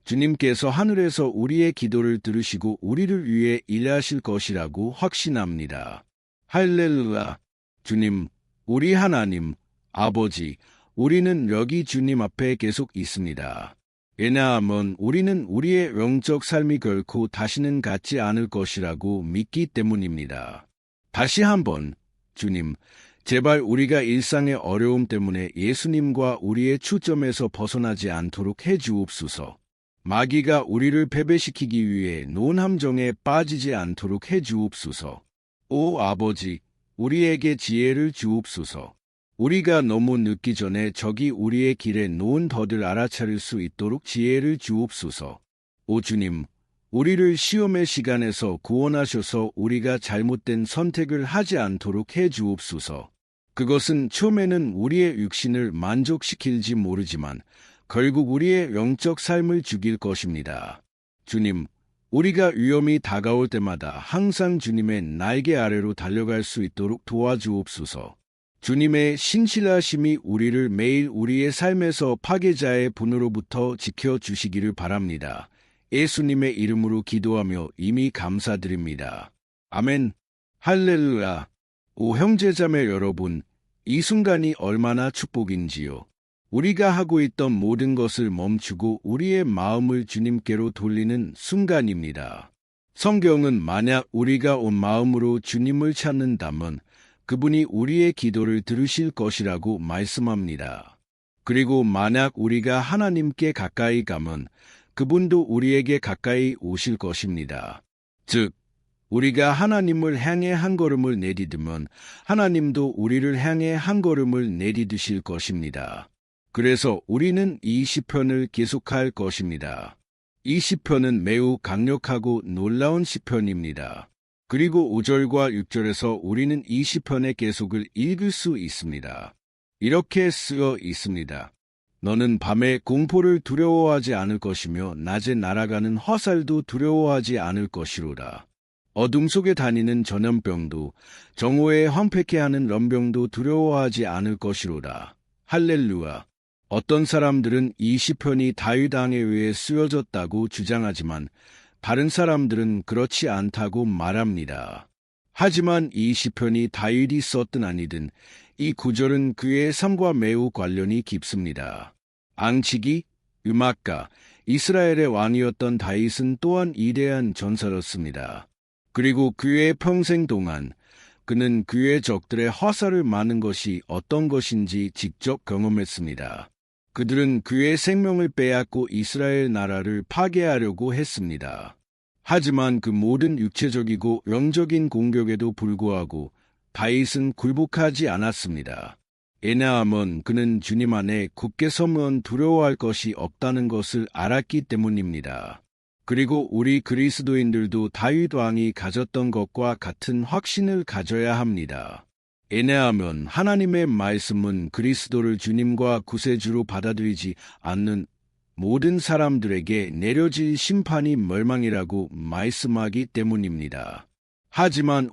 주님께서 하늘에서 우리의 기도를 들으시고 우리를 위해 일하실 것이라고 확신합니다. 할렐루야. 주님, 우리 하나님, 아버지, 우리는 여기 주님 앞에 계속 있습니다. 왜냐하면 우리는 우리의 영적 삶이 결코 다시는 같지 않을 것이라고 믿기 때문입니다. 다시 한번, 주님, 제발 우리가 일상의 어려움 때문에 예수님과 우리의 초점에서 벗어나지 않도록 해주옵소서. 마귀가 우리를 패배시키기 위해 놓은 함정에 빠지지 않도록 해주옵소서. 오 아버지, 우리에게 지혜를 주옵소서. 우리가 너무 늦기 전에 적이 우리의 길에 놓은 덫을 알아차릴 수 있도록 지혜를 주옵소서. 오 주님, 우리를 시험의 시간에서 구원하셔서 우리가 잘못된 선택을 하지 않도록 해주옵소서. 그것은 처음에는 우리의 육신을 만족시킬지 모르지만 결국 우리의 영적 삶을 죽일 것입니다. 주님, 우리가 위험이 다가올 때마다 항상 주님의 날개 아래로 달려갈 수 있도록 도와주옵소서. 주님의 신실하심이 우리를 매일 우리의 삶에서 파괴자의 분으로부터 지켜주시기를 바랍니다. 예수님의 이름으로 기도하며 이미 감사드립니다. 아멘. 할렐루야. 오 형제자매 여러분, 이 순간이 얼마나 축복인지요. 우리가 하고 있던 모든 것을 멈추고 우리의 마음을 주님께로 돌리는 순간입니다. 성경은 만약 우리가 온 마음으로 주님을 찾는다면 그분이 우리의 기도를 들으실 것이라고 말씀합니다. 그리고 만약 우리가 하나님께 가까이 가면 그분도 우리에게 가까이 오실 것입니다. 즉, 우리가 하나님을 향해 한 걸음을 내디디면 하나님도 우리를 향해 한 걸음을 내디디실 것입니다. 그래서 우리는 이 시편을 계속할 것입니다. 이 시편은 매우 강력하고 놀라운 시편입니다. 그리고 5절과 6절에서 우리는 이 시편의 계속을 읽을 수 있습니다. 이렇게 쓰여 있습니다. 너는 밤에 공포를 두려워하지 않을 것이며 낮에 날아가는 화살도 두려워하지 않을 것이로라. 어둠 속에 다니는 전염병도 정오에 황폐케 하는 럼병도 두려워하지 않을 것이로라. 할렐루야. 어떤 사람들은 이 시편이 다윗 왕에 의해 쓰여졌다고 주장하지만 다른 사람들은 그렇지 않다고 말합니다. 하지만 이 시편이 다윗이 썼든 아니든 이 구절은 그의 삶과 매우 관련이 깊습니다. 앙치기, 음악가, 이스라엘의 왕이었던 다윗은 또한 위대한 전사였습니다. 그리고 그의 평생 동안 그는 그의 적들의 화살을 맞는 것이 어떤 것인지 직접 경험했습니다. 그들은 그의 생명을 빼앗고 이스라엘 나라를 파괴하려고 했습니다. 하지만 그 모든 육체적이고 영적인 공격에도 불구하고 다윗은 굴복하지 않았습니다. 왜냐하면 그는 주님 안에 굳게 서면 두려워할 것이 없다는 것을 알았기 때문입니다. 그리고 우리 그리스도인들도 다윗 왕이 가졌던 것과 같은 확신을 가져야 합니다. 왜냐하면 하나님의 말씀은 그리스도를 주님과 구세주로 받아들이지 않는 모든 사람들에게 내려질 심판이 멸망이라고 말씀하기 때문입니다. 하지만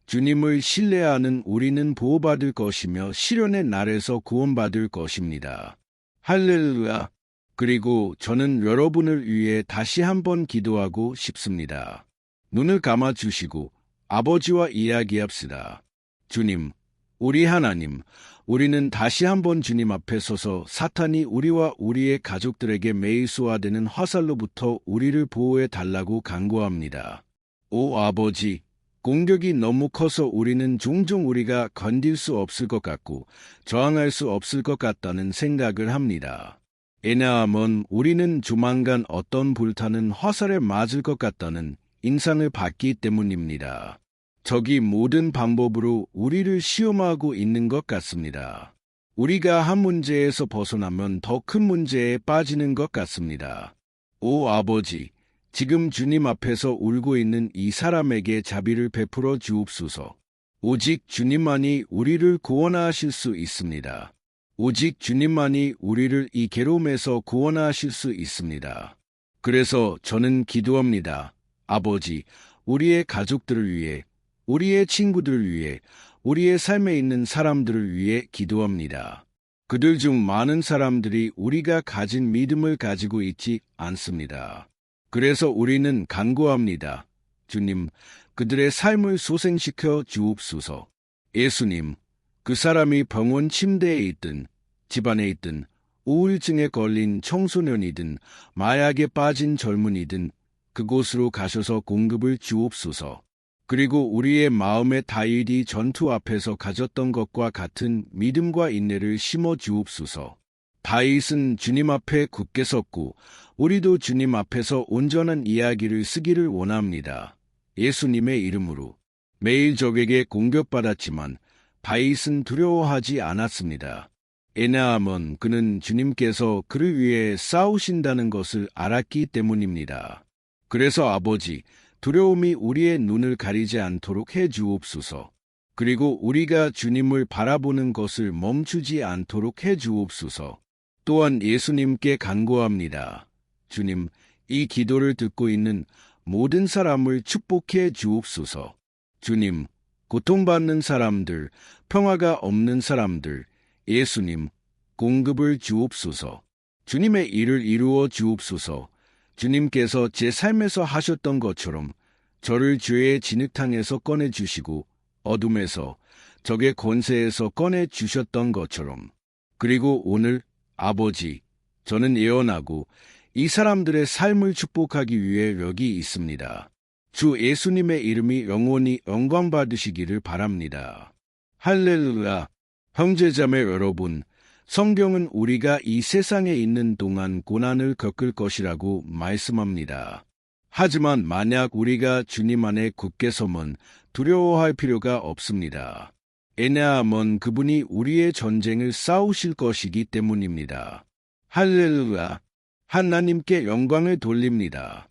주님을 신뢰하는 우리는 보호받을 것이며 시련의 날에서 구원받을 것입니다. 할렐루야. 그리고 저는 여러분을 위해 다시 한번 기도하고 싶습니다. 눈을 감아주시고 아버지와 이야기합시다. 주님, 우리 하나님, 우리는 다시 한번 주님 앞에 서서 사탄이 우리와 우리의 가족들에게 매일 쏘아대는 화살로부터 우리를 보호해 달라고 간구합니다. 오 아버지, 공격이 너무 커서 우리는 종종 우리가 건딜 수 없을 것 같고 저항할 수 없을 것 같다는 생각을 합니다. 왜냐하면 우리는 조만간 어떤 불타는 화살에 맞을 것 같다는 인상을 받기 때문입니다. 적이 모든 방법으로 우리를 시험하고 있는 것 같습니다. 우리가 한 문제에서 벗어나면 더 큰 문제에 빠지는 것 같습니다. 오 아버지, 지금 주님 앞에서 울고 있는 이 사람에게 자비를 베풀어 주옵소서. 오직 주님만이 우리를 구원하실 수 있습니다. 오직 주님만이 우리를 이 괴로움에서 구원하실 수 있습니다. 그래서 저는 기도합니다. 아버지, 우리의 가족들을 위해, 우리의 친구들을 위해, 우리의 삶에 있는 사람들을 위해 기도합니다. 그들 중 많은 사람들이 우리가 가진 믿음을 가지고 있지 않습니다. 그래서 우리는 간구합니다. 주님, 그들의 삶을 소생시켜 주옵소서. 예수님, 그 사람이 병원 침대에 있든, 집안에 있든, 우울증에 걸린 청소년이든, 마약에 빠진 젊은이든, 그곳으로 가셔서 공급을 주옵소서. 그리고 우리의 마음에 다윗이 전투 앞에서 가졌던 것과 같은 믿음과 인내를 심어 주옵소서. 다윗은 주님 앞에 굳게 섰고 우리도 주님 앞에서 온전한 이야기를 쓰기를 원합니다. 예수님의 이름으로. 매일 적에게 공격받았지만 다윗은 두려워하지 않았습니다. 왜냐하면 그는 주님께서 그를 위해 싸우신다는 것을 알았기 때문입니다. 그래서 아버지, 두려움이 우리의 눈을 가리지 않도록 해 주옵소서. 그리고 우리가 주님을 바라보는 것을 멈추지 않도록 해 주옵소서. 또한 예수님께 간구합니다. 주님, 이 기도를 듣고 있는 모든 사람을 축복해 주옵소서. 주님, 고통받는 사람들, 평화가 없는 사람들, 예수님, 공급을 주옵소서. 주님의 일을 이루어 주옵소서. 주님께서 제 삶에서 하셨던 것처럼 저를 죄의 진흙탕에서 꺼내주시고 어둠에서 적의 권세에서 꺼내주셨던 것처럼. 그리고 오늘 아버지, 저는 예언하고 이 사람들의 삶을 축복하기 위해 여기 있습니다. 주 예수님의 이름이 영원히 영광받으시기를 바랍니다. 할렐루야! 형제자매 여러분, 성경은 우리가 이 세상에 있는 동안 고난을 겪을 것이라고 말씀합니다. 하지만 만약 우리가 주님 안에 굳게 서면 두려워할 필요가 없습니다. 왜냐하면 그분이 우리의 전쟁을 싸우실 것이기 때문입니다. 할렐루야! 하나님께 영광을 돌립니다.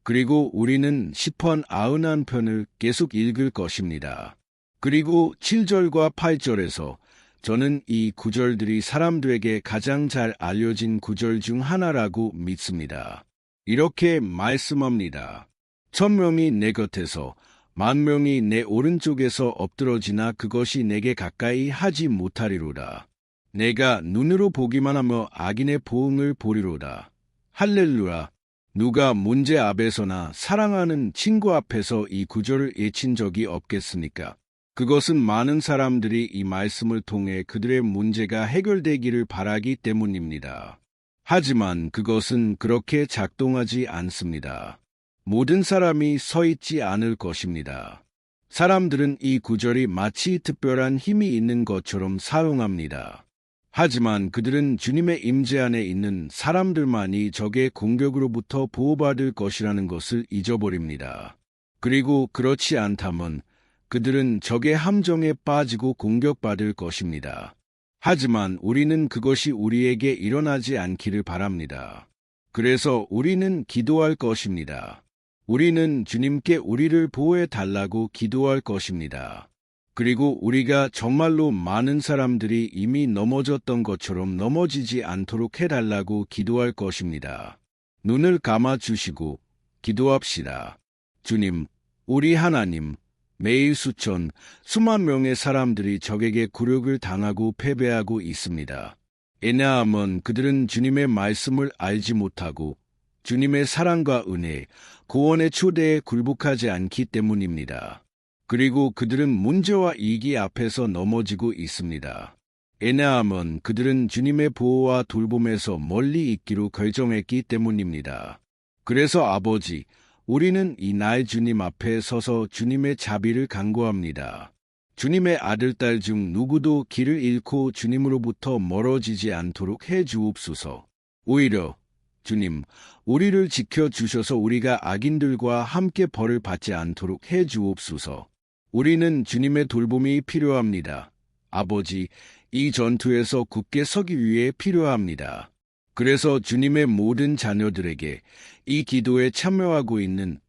그리고 우리는 시편 91편을 계속 읽을 것입니다. 그리고 7절과 8절에서 저는 이 구절들이 사람들에게 가장 잘 알려진 구절 중 하나라고 믿습니다. 이렇게 말씀합니다. 1000명이 내 곁에서 10,000명이 내 오른쪽에서 엎드러지나 그것이 내게 가까이 하지 못하리로다. 내가 눈으로 보기만 하며 악인의 보응을 보리로다. 할렐루야! 누가 문제 앞에서나 사랑하는 친구 앞에서 이 구절을 외친 적이 없겠습니까? 그것은 많은 사람들이 이 말씀을 통해 그들의 문제가 해결되기를 바라기 때문입니다. 하지만 그것은 그렇게 작동하지 않습니다. 모든 사람이 서 있지 않을 것입니다. 사람들은 이 구절이 마치 특별한 힘이 있는 것처럼 사용합니다. 하지만 그들은 주님의 임재 안에 있는 사람들만이 적의 공격으로부터 보호받을 것이라는 것을 잊어버립니다. 그리고 그렇지 않다면 그들은 적의 함정에 빠지고 공격받을 것입니다. 하지만 우리는 그것이 우리에게 일어나지 않기를 바랍니다. 그래서 우리는 기도할 것입니다. 우리는 주님께 우리를 보호해 달라고 기도할 것입니다. 그리고 우리가 정말로 많은 사람들이 이미 넘어졌던 것처럼 넘어지지 않도록 해달라고 기도할 것입니다. 눈을 감아주시고 기도합시다. 주님, 우리 하나님, 매일 수천, 수만 명의 사람들이 적에게 굴욕을 당하고 패배하고 있습니다. 왜냐하면 그들은 주님의 말씀을 알지 못하고 주님의 사랑과 은혜, 구원의 초대에 굴복하지 않기 때문입니다. 그리고 그들은 문제와 이기 앞에서 넘어지고 있습니다. 왜냐하면 그들은 주님의 보호와 돌봄에서 멀리 있기로 결정했기 때문입니다. 그래서 아버지, 우리는 이날 주님 앞에 서서 주님의 자비를 간구합니다. 주님의 아들, 딸 중 누구도 길을 잃고 주님으로부터 멀어지지 않도록 해 주옵소서. 오히려 주님, 우리를 지켜주셔서 우리가 악인들과 함께 벌을 받지 않도록 해 주옵소서. 우리는 주님의 돌봄이 필요합니다. 아버지, 이 전투에서 굳게 서기 위해 필요합니다. 그래서 주님의 모든 자녀들에게 이 기도에 참여하고 있는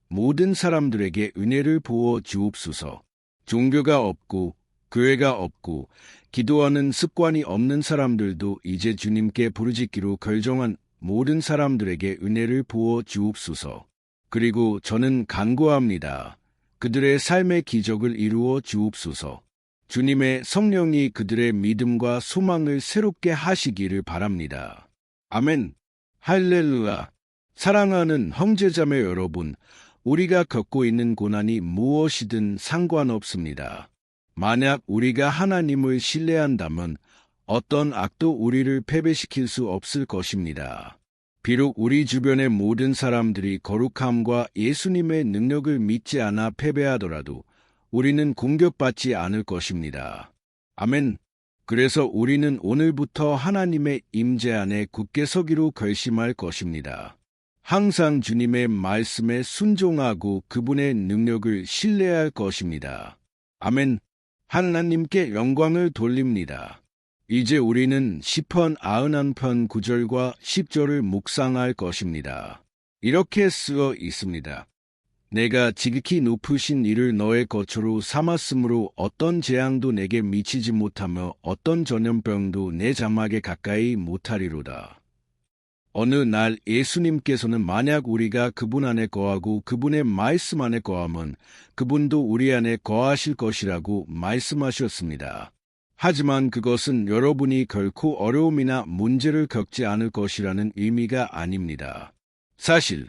모든 사람들에게 은혜를 부어 주옵소서. 종교가 없고 교회가 없고 기도하는 습관이 없는 사람들도 이제 주님께 부르짖기로 결정한 모든 사람들에게 은혜를 부어 주옵소서. 그리고 저는 간구합니다. 그들의 삶의 기적을 이루어 주옵소서. 주님의 성령이 그들의 믿음과 소망을 새롭게 하시기를 바랍니다. 아멘. 할렐루야. 사랑하는 형제자매 여러분, 우리가 겪고 있는 고난이 무엇이든 상관없습니다. 만약 우리가 하나님을 신뢰한다면 어떤 악도 우리를 패배시킬 수 없을 것입니다. 비록 우리 주변의 모든 사람들이 거룩함과 예수님의 능력을 믿지 않아 패배하더라도 우리는 공격받지 않을 것입니다. 아멘. 그래서 우리는 오늘부터 하나님의 임재 안에 굳게 서기로 결심할 것입니다. 항상 주님의 말씀에 순종하고 그분의 능력을 신뢰할 것입니다. 아멘. 하나님께 영광을 돌립니다. 이제 우리는 시편 91편 9절과 10절을 묵상할 것입니다. 이렇게 쓰여 있습니다. 내가 지극히 높으신 이를 너의 거처로 삼았으므로 어떤 재앙도 내게 미치지 못하며 어떤 전염병도 내 장막에 가까이 못하리로다. 어느 날 예수님께서는 만약 우리가 그분 안에 거하고 그분의 말씀 안에 거하면 그분도 우리 안에 거하실 것이라고 말씀하셨습니다. 하지만 그것은 여러분이 결코 어려움이나 문제를 겪지 않을 것이라는 의미가 아닙니다. 사실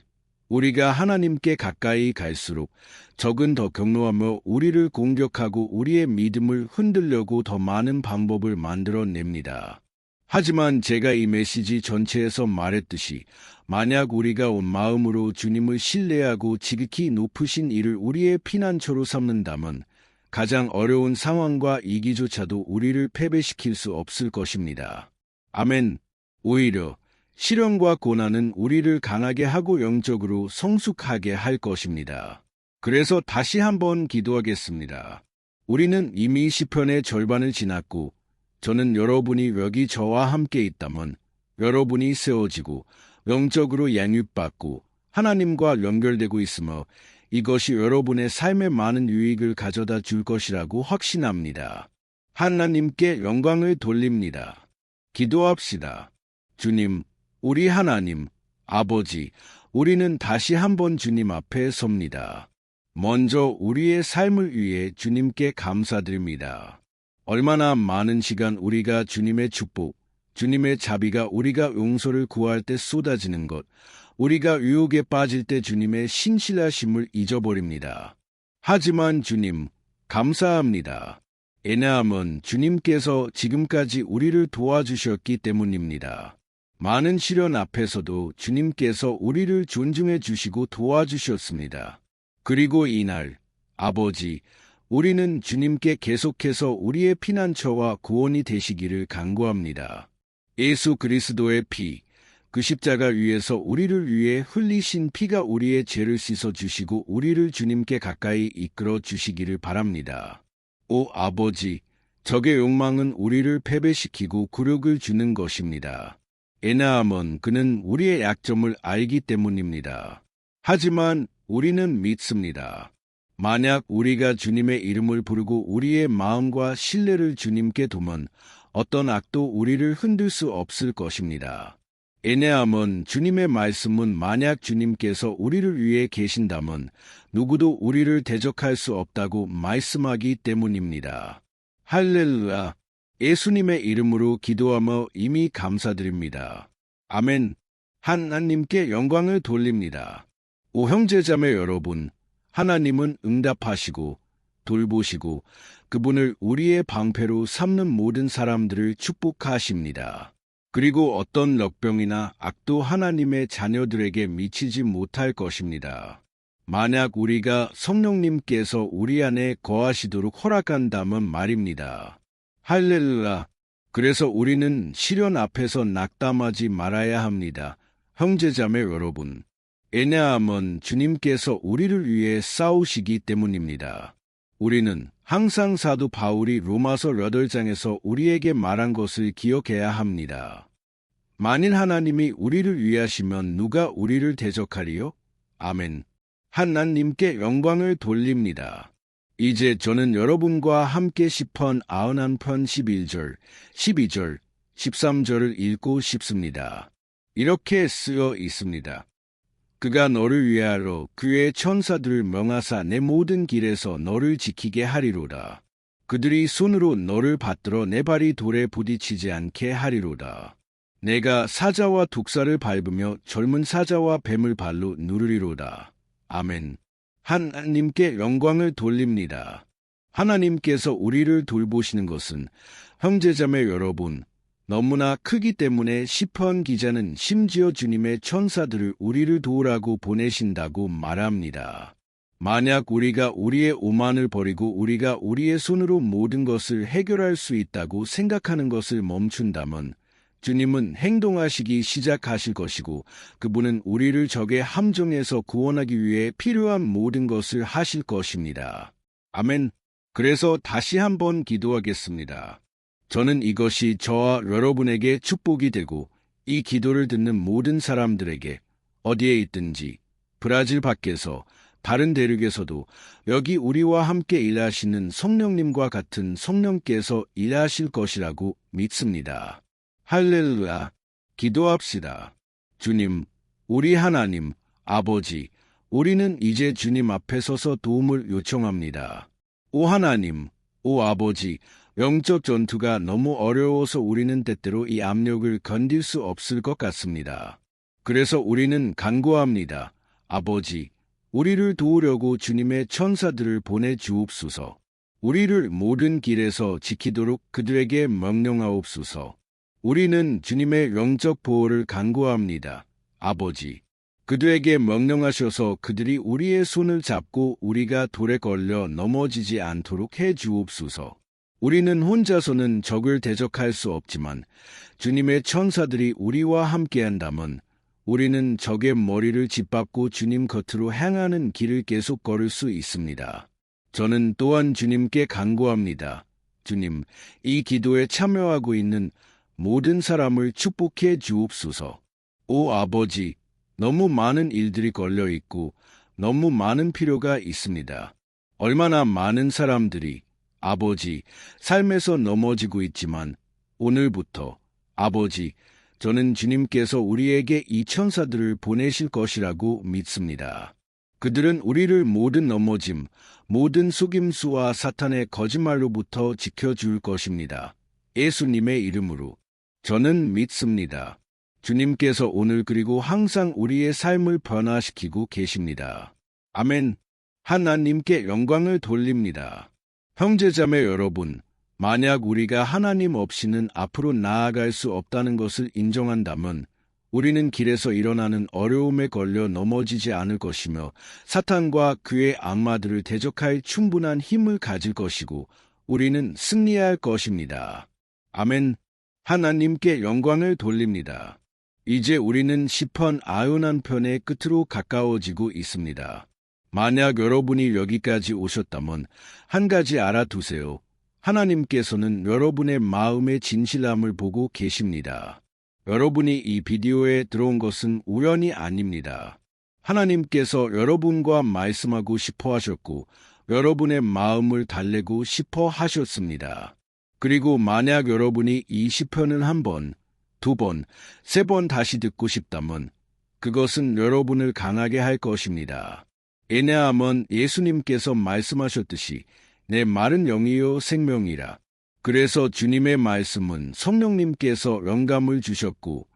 우리가 하나님께 가까이 갈수록 적은 더 격노하며 우리를 공격하고 우리의 믿음을 흔들려고 더 많은 방법을 만들어냅니다. 하지만 제가 이 메시지 전체에서 말했듯이 만약 우리가 온 마음으로 주님을 신뢰하고 지극히 높으신 이를 우리의 피난처로 삼는다면 가장 어려운 상황과 이기조차도 우리를 패배시킬 수 없을 것입니다. 아멘. 오히려 시련과 고난은 우리를 강하게 하고 영적으로 성숙하게 할 것입니다. 그래서 다시 한번 기도하겠습니다. 우리는 이미 시편의 절반을 지났고 저는 여러분이 여기 저와 함께 있다면 여러분이 세워지고 영적으로 양육받고 하나님과 연결되고 있으며 이것이 여러분의 삶에 많은 유익을 가져다 줄 것이라고 확신합니다. 하나님께 영광을 돌립니다. 기도합시다. 주님, 우리 하나님, 아버지, 우리는 다시 한번 주님 앞에 섭니다. 먼저 우리의 삶을 위해 주님께 감사드립니다. 얼마나 많은 시간 우리가 주님의 축복, 주님의 자비가 우리가 용서를 구할 때 쏟아지는 것, 우리가 유혹에 빠질 때 주님의 신실하심을 잊어버립니다. 하지만 주님, 감사합니다. 왜냐하면 주님께서 지금까지 우리를 도와주셨기 때문입니다. 많은 시련 앞에서도 주님께서 우리를 존중해 주시고 도와주셨습니다. 그리고 이날, 아버지, 우리는 주님께 계속해서 우리의 피난처와 구원이 되시기를 간구합니다. 예수 그리스도의 피, 그 십자가 위에서 우리를 위해 흘리신 피가 우리의 죄를 씻어주시고 우리를 주님께 가까이 이끌어 주시기를 바랍니다. 오 아버지, 적의 욕망은 우리를 패배시키고 굴욕을 주는 것입니다. 왜냐하면 그는 우리의 약점을 알기 때문입니다. 하지만 우리는 믿습니다. 만약 우리가 주님의 이름을 부르고 우리의 마음과 신뢰를 주님께 두면 어떤 악도 우리를 흔들 수 없을 것입니다. 왜냐하면 주님의 말씀은 만약 주님께서 우리를 위해 계신다면 누구도 우리를 대적할 수 없다고 말씀하기 때문입니다. 할렐루야! 예수님의 이름으로 기도하며 이미 감사드립니다. 아멘. 하나님께 영광을 돌립니다. 오 형제자매 여러분, 하나님은 응답하시고 돌보시고 그분을 우리의 방패로 삼는 모든 사람들을 축복하십니다. 그리고 어떤 역병이나 악도 하나님의 자녀들에게 미치지 못할 것입니다. 만약 우리가 성령님께서 우리 안에 거하시도록 허락한다면 말입니다. 할렐루야! 그래서 우리는 시련 앞에서 낙담하지 말아야 합니다. 형제자매 여러분. 왜냐하면 주님께서 우리를 위해 싸우시기 때문입니다. 우리는 항상 사도 바울이 로마서 8장에서 우리에게 말한 것을 기억해야 합니다. 만일 하나님이 우리를 위하시면 누가 우리를 대적하리요? 아멘. 하나님께 영광을 돌립니다. 이제 저는 여러분과 함께 시편 91편 11절, 12절, 13절을 읽고 싶습니다. 이렇게 쓰여 있습니다. 그가 너를 위하여 그의 천사들을 명하사 내 모든 길에서 너를 지키게 하리로다. 그들이 손으로 너를 받들어 내 발이 돌에 부딪히지 않게 하리로다. 내가 사자와 독사를 밟으며 젊은 사자와 뱀을 발로 누르리로다. 아멘. 하나님께 영광을 돌립니다. 하나님께서 우리를 돌보시는 것은 형제자매 여러분, 너무나 크기 때문에 시편 기자는 심지어 주님의 천사들을 우리를 도우라고 보내신다고 말합니다. 만약 우리가 우리의 오만을 버리고 우리가 우리의 손으로 모든 것을 해결할 수 있다고 생각하는 것을 멈춘다면 주님은 행동하시기 시작하실 것이고 그분은 우리를 적의 함정에서 구원하기 위해 필요한 모든 것을 하실 것입니다. 아멘. 그래서 다시 한번 기도하겠습니다. 저는 이것이 저와 여러분에게 축복이 되고 이 기도를 듣는 모든 사람들에게 어디에 있든지 브라질 밖에서 다른 대륙에서도 여기 우리와 함께 일하시는 성령님과 같은 성령께서 일하실 것이라고 믿습니다. 할렐루야! 기도합시다. 주님, 우리 하나님, 아버지, 우리는 이제 주님 앞에 서서 도움을 요청합니다. 오 하나님, 오 아버지, 영적 전투가 너무 어려워서 우리는 때때로 이 압력을 견딜 수 없을 것 같습니다. 그래서 우리는 간구합니다. 아버지, 우리를 도우려고 주님의 천사들을 보내주옵소서. 우리를 모든 길에서 지키도록 그들에게 명령하옵소서. 우리는 주님의 영적 보호를 간구합니다. 아버지, 그들에게 명령하셔서 그들이 우리의 손을 잡고 우리가 돌에 걸려 넘어지지 않도록 해 주옵소서. 우리는 혼자서는 적을 대적할 수 없지만 주님의 천사들이 우리와 함께한다면 우리는 적의 머리를 짓밟고 주님 겉으로 향하는 길을 계속 걸을 수 있습니다. 저는 또한 주님께 간구합니다. 주님, 이 기도에 참여하고 있는 모든 사람을 축복해 주옵소서. 오 아버지, 너무 많은 일들이 걸려 있고 너무 많은 필요가 있습니다. 얼마나 많은 사람들이 아버지, 삶에서 넘어지고 있지만 오늘부터 아버지, 저는 주님께서 우리에게 이 천사들을 보내실 것이라고 믿습니다. 그들은 우리를 모든 넘어짐, 모든 속임수와 사탄의 거짓말로부터 지켜줄 것입니다. 예수님의 이름으로 저는 믿습니다. 주님께서 오늘 그리고 항상 우리의 삶을 변화시키고 계십니다. 아멘. 하나님께 영광을 돌립니다. 형제자매 여러분, 만약 우리가 하나님 없이는 앞으로 나아갈 수 없다는 것을 인정한다면 우리는 길에서 일어나는 어려움에 걸려 넘어지지 않을 것이며 사탄과 그의 악마들을 대적할 충분한 힘을 가질 것이고 우리는 승리할 것입니다. 아멘. 하나님께 영광을 돌립니다. 이제 우리는 시편 91편의 끝으로 가까워지고 있습니다. 만약 여러분이 여기까지 오셨다면 한 가지 알아두세요. 하나님께서는 여러분의 마음의 진실함을 보고 계십니다. 여러분이 이 비디오에 들어온 것은 우연이 아닙니다. 하나님께서 여러분과 말씀하고 싶어 하셨고 여러분의 마음을 달래고 싶어 하셨습니다. 그리고 만약 여러분이 이 시편을 한 번, 두 번, 세 번 다시 듣고 싶다면 그것은 여러분을 강하게 할 것입니다. 왜냐하면 예수님께서 말씀하셨듯이 내 말은 영이요 생명이라. 그래서 주님의 말씀은 성령님께서 영감을 주셨고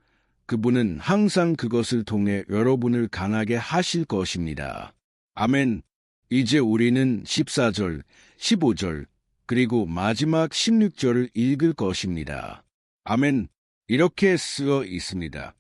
그분은 항상 그것을 통해 여러분을 강하게 하실 것입니다. 아멘. 이제 우리는 14절, 15절, 그리고 마지막 16절을 읽을 것입니다. 아멘. 이렇게 쓰여 있습니다.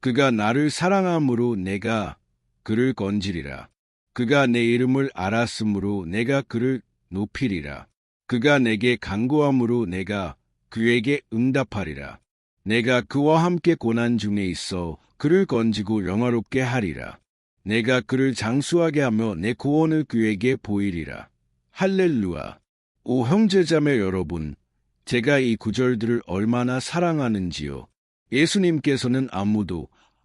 그가 나를 사랑함으로 내가 그를 건지리라. 그가 내 이름을 알았으므로 내가 그를 높이리라. 그가 내게 간구함으로 내가 그에게 응답하리라. 내가 그와 함께 고난 중에 있어 그를 건지고 영화롭게 하리라. 내가 그를 장수하게 하며 내 구원을 그에게 보이리라. 할렐루야. 오 형제자매 여러분, 제가 이 구절들을 얼마나 사랑하는지요. 예수님께서는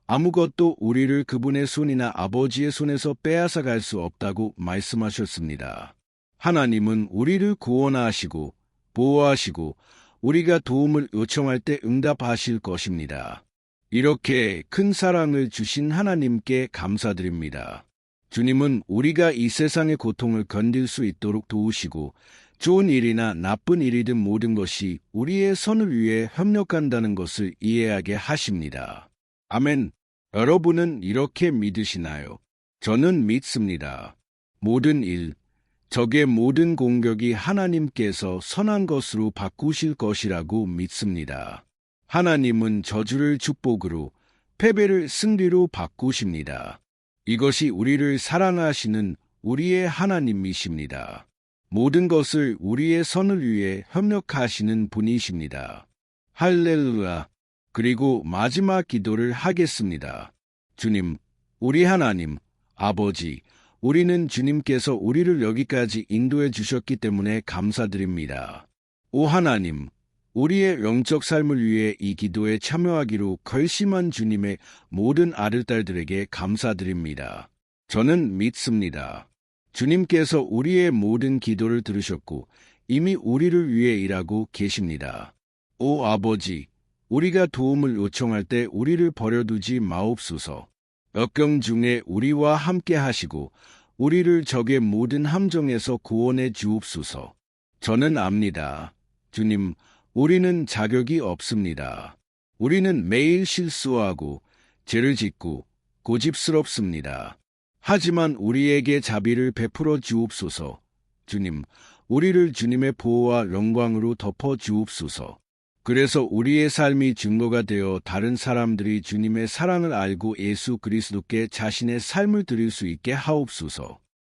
아무것도 우리를 그분의 손이나 아버지의 손에서 빼앗아갈 수 없다고 말씀하셨습니다. 하나님은 우리를 구원하시고 보호하시고 우리가 도움을 요청할 때 응답하실 것입니다. 이렇게 큰 사랑을 주신 하나님께 감사드립니다. 주님은 우리가 이 세상의 고통을 견딜 수 있도록 도우시고 좋은 일이나 나쁜 일이든 모든 것이 우리의 선을 위해 협력한다는 것을 이해하게 하십니다. 아멘. 여러분은 이렇게 믿으시나요? 저는 믿습니다. 모든 일, 적의 모든 공격이 하나님께서 선한 것으로 바꾸실 것이라고 믿습니다. 하나님은 저주를 축복으로, 패배를 승리로 바꾸십니다. 이것이 우리를 사랑하시는 우리의 하나님이십니다. 모든 것을 우리의 선을 위해 협력하시는 분이십니다. 할렐루야. 그리고 마지막 기도를 하겠습니다. 주님, 우리 하나님, 아버지, 우리는 주님께서 우리를 여기까지 인도해 주셨기 때문에 감사드립니다. 오 하나님, 우리의 영적 삶을 위해 이 기도에 참여하기로 결심한 주님의 모든 아들딸들에게 감사드립니다. 저는 믿습니다. 주님께서 우리의 모든 기도를 들으셨고 이미 우리를 위해 일하고 계십니다. 오 아버지, 우리가 도움을 요청할 때 우리를 버려두지 마옵소서. 역경 중에 우리와 함께 하시고 우리를 적의 모든 함정에서 구원해 주옵소서. 저는 압니다. 주님, 우리는 자격이 없습니다. 우리는 매일 실수하고 죄를 짓고 고집스럽습니다. 하지만 우리에게 자비를 베풀어 주옵소서. 주님, 우리를 주님의 보호와 영광으로 덮어 주옵소서. 그래서 우리의 삶이 증거가 되어 다른 사람들이 주님의 사랑을 알고 예수 그리스도께 자신의 삶을 드릴 수 있게 하옵소서.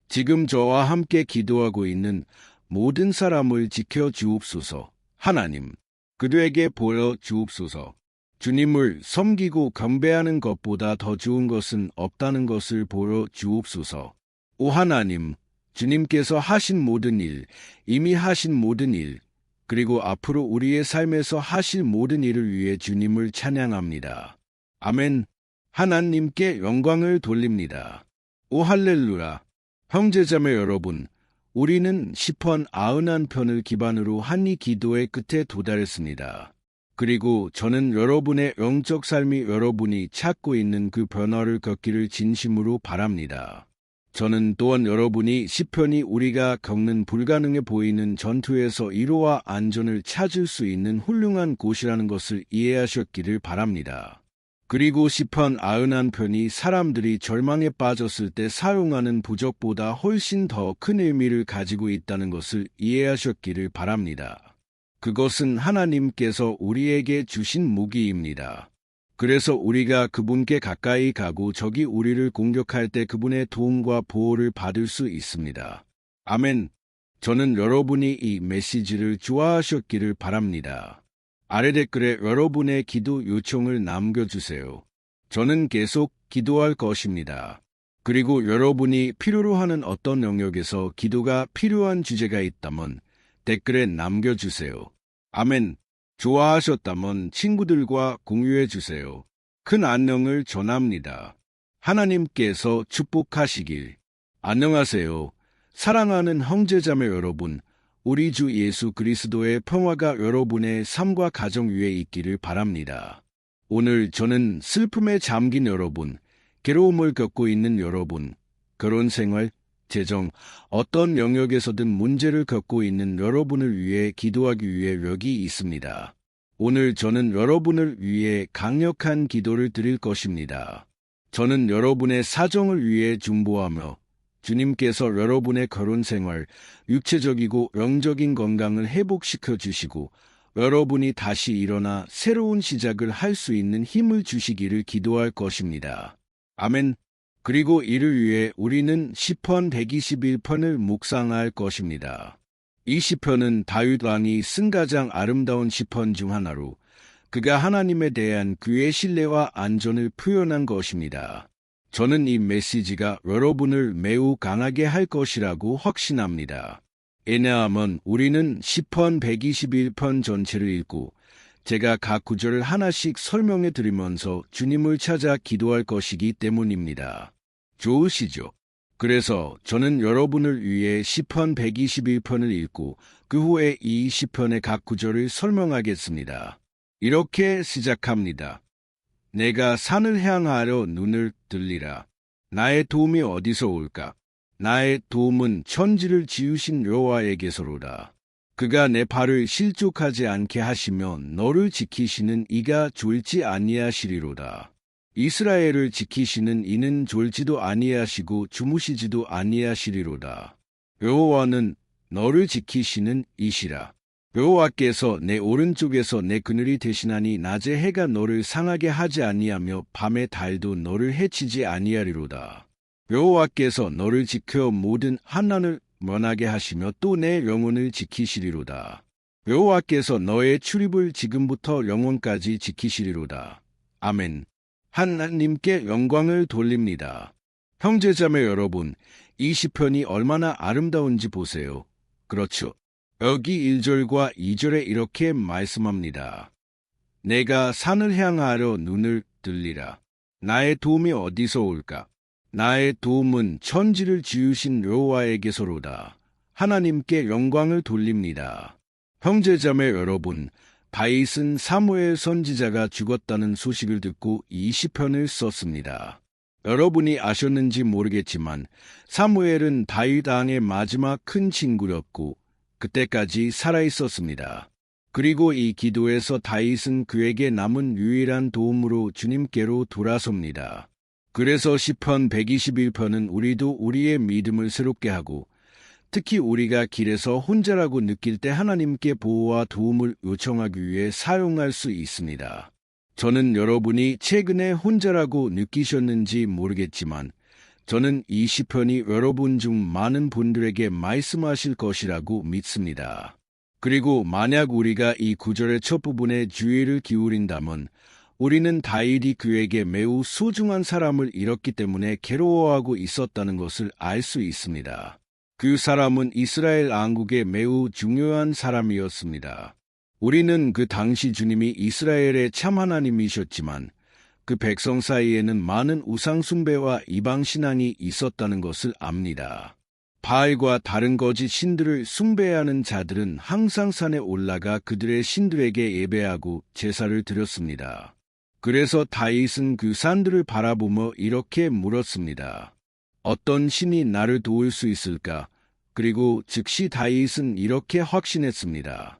지금 저와 함께 기도하고 있는 모든 사람을 지켜 주옵소서. 하나님, 그들에게 보여 주옵소서. 주님을 섬기고 경배하는 것보다 더 좋은 것은 없다는 것을 보여 주옵소서. 오 하나님, 주님께서 하신 모든 일, 이미 하신 모든 일, 그리고 앞으로 우리의 삶에서 하실 모든 일을 위해 주님을 찬양합니다. 아멘. 하나님께 영광을 돌립니다. 오 할렐루야. 형제자매 여러분, 우리는 시편 91편을 기반으로 한 이 기도의 끝에 도달했습니다. 그리고 저는 여러분의 영적 삶이 여러분이 찾고 있는 그 변화를 겪기를 진심으로 바랍니다. 저는 또한 여러분이 시편이 우리가 겪는 불가능해 보이는 전투에서 위로와 안전을 찾을 수 있는 훌륭한 곳이라는 것을 이해하셨기를 바랍니다. 그리고 시편 91편이 사람들이 절망에 빠졌을 때 사용하는 부적보다 훨씬 더 큰 의미를 가지고 있다는 것을 이해하셨기를 바랍니다. 그것은 하나님께서 우리에게 주신 무기입니다. 그래서 우리가 그분께 가까이 가고 적이 우리를 공격할 때 그분의 도움과 보호를 받을 수 있습니다. 아멘. 저는 여러분이 이 메시지를 좋아하셨기를 바랍니다. 아래 댓글에 여러분의 기도 요청을 남겨주세요. 저는 계속 기도할 것입니다. 그리고 여러분이 필요로 하는 어떤 영역에서 기도가 필요한 주제가 있다면 댓글에 남겨주세요. 아멘. 좋아하셨다면 친구들과 공유해 주세요. 큰 안녕을 전합니다. 하나님께서 축복하시길. 안녕하세요. 사랑하는 형제자매 여러분, 우리 주 예수 그리스도의 평화가 여러분의 삶과 가정 위에 있기를 바랍니다. 오늘 저는 슬픔에 잠긴 여러분, 괴로움을 겪고 있는 여러분, 결혼 생활, 재정, 어떤 영역에서든 문제를 겪고 있는 여러분을 위해 기도하기 위해 여기 있습니다. 오늘 저는 여러분을 위해 강력한 기도를 드릴 것입니다. 저는 여러분의 사정을 위해 중보하며 주님께서 여러분의 결혼 생활, 육체적이고 영적인 건강을 회복시켜 주시고 여러분이 다시 일어나 새로운 시작을 할 수 있는 힘을 주시기를 기도할 것입니다. 아멘. 그리고 이를 위해 우리는 시편 121편을 묵상할 것입니다. 이 시편은 다윗 왕이 쓴 가장 아름다운 시편 중 하나로 그가 하나님에 대한 그의 신뢰와 안전을 표현한 것입니다. 저는 이 메시지가 여러분을 매우 강하게 할 것이라고 확신합니다. 왜냐하면 우리는 시편 121편 전체를 읽고 제가 각 구절을 하나씩 설명해 드리면서 주님을 찾아 기도할 것이기 때문입니다. 좋으시죠? 그래서 저는 여러분을 위해 시편 121편을 읽고 그 후에 이 시편의 각 구절을 설명하겠습니다. 이렇게 시작합니다. 내가 산을 향하여 눈을 들리라. 나의 도움이 어디서 올까? 나의 도움은 천지를 지으신 여호와에게서로다. 그가 내 발을 실족하지 않게 하시며 너를 지키시는 이가 졸지 아니하시리로다. 이스라엘을 지키시는 이는 졸지도 아니하시고 주무시지도 아니하시리로다. 여호와는 너를 지키시는 이시라. 여호와께서 내 오른쪽에서 내 그늘이 되시나니 낮에 해가 너를 상하게 하지 아니하며 밤에 달도 너를 해치지 아니하리로다. 여호와께서 너를 지켜 모든 환난을 면하게 하시며 또 내 영혼을 지키시리로다. 여호와께서 너의 출입을 지금부터 영원까지 지키시리로다. 아멘. 하나님께 영광을 돌립니다. 형제자매 여러분, 이 시편이 얼마나 아름다운지 보세요. 그렇죠. 여기 1절과 2절에 이렇게 말씀합니다. 내가 산을 향하여 눈을 들리라. 나의 도움이 어디서 올까? 나의 도움은 천지를 지으신 여호와에게서로다. 하나님께 영광을 돌립니다. 형제자매 여러분, 다윗은 사무엘 선지자가 죽었다는 소식을 듣고 이 시편을 썼습니다. 여러분이 아셨는지 모르겠지만 사무엘은 다윗 왕의 마지막 큰 친구였고 그때까지 살아있었습니다. 그리고 이 기도에서 다윗은 그에게 남은 유일한 도움으로 주님께로 돌아섭니다. 그래서 시편 121편은 우리도 우리의 믿음을 새롭게 하고 특히 우리가 길에서 혼자라고 느낄 때 하나님께 보호와 도움을 요청하기 위해 사용할 수 있습니다. 저는 여러분이 최근에 혼자라고 느끼셨는지 모르겠지만 저는 이 시편이 여러분 중 많은 분들에게 말씀하실 것이라고 믿습니다. 그리고 만약 우리가 이 구절의 첫 부분에 주의를 기울인다면 우리는 다윗이 그에게 매우 소중한 사람을 잃었기 때문에 괴로워하고 있었다는 것을 알 수 있습니다. 그 사람은 이스라엘 왕국의 매우 중요한 사람이었습니다. 우리는 그 당시 주님이 이스라엘의 참 하나님이셨지만 그 백성 사이에는 많은 우상 숭배와 이방 신앙이 있었다는 것을 압니다. 바알과 다른 거짓 신들을 숭배하는 자들은 항상 산에 올라가 그들의 신들에게 예배하고 제사를 드렸습니다. 그래서 다윗은 그 산들을 바라보며 이렇게 물었습니다. 어떤 신이 나를 도울 수 있을까? 그리고 즉시 다윗은 이렇게 확신했습니다.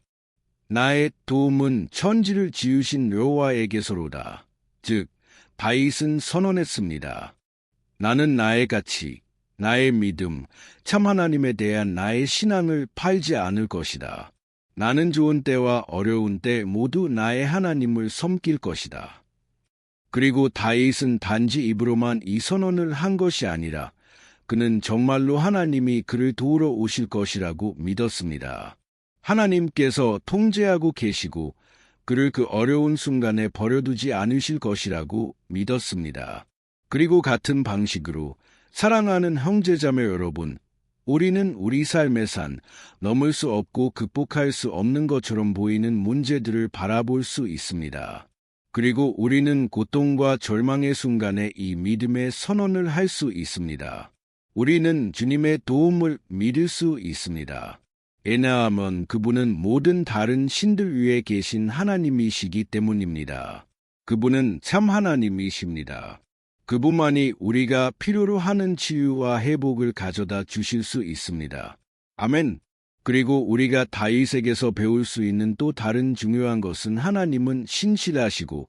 나의 도움은 천지를 지으신 여호와에게서로다. 즉, 다윗은 선언했습니다. 나는 나의 가치, 나의 믿음, 참 하나님에 대한 나의 신앙을 팔지 않을 것이다. 나는 좋은 때와 어려운 때 모두 나의 하나님을 섬길 것이다. 그리고 다윗은 단지 입으로만 이 선언을 한 것이 아니라 그는 정말로 하나님이 그를 도우러 오실 것이라고 믿었습니다. 하나님께서 통제하고 계시고 그를 그 어려운 순간에 버려두지 않으실 것이라고 믿었습니다. 그리고 같은 방식으로 사랑하는 형제자매 여러분, 우리는 우리 삶의 산, 넘을 수 없고 극복할 수 없는 것처럼 보이는 문제들을 바라볼 수 있습니다. 그리고 우리는 고통과 절망의 순간에 이 믿음의 선언을 할 수 있습니다. 우리는 주님의 도움을 믿을 수 있습니다. 왜냐하면 그분은 모든 다른 신들 위에 계신 하나님이시기 때문입니다. 그분은 참 하나님이십니다. 그분만이 우리가 필요로 하는 치유와 회복을 가져다 주실 수 있습니다. 아멘. 그리고 우리가 다윗에게서 배울 수 있는 또 다른 중요한 것은 하나님은 신실하시고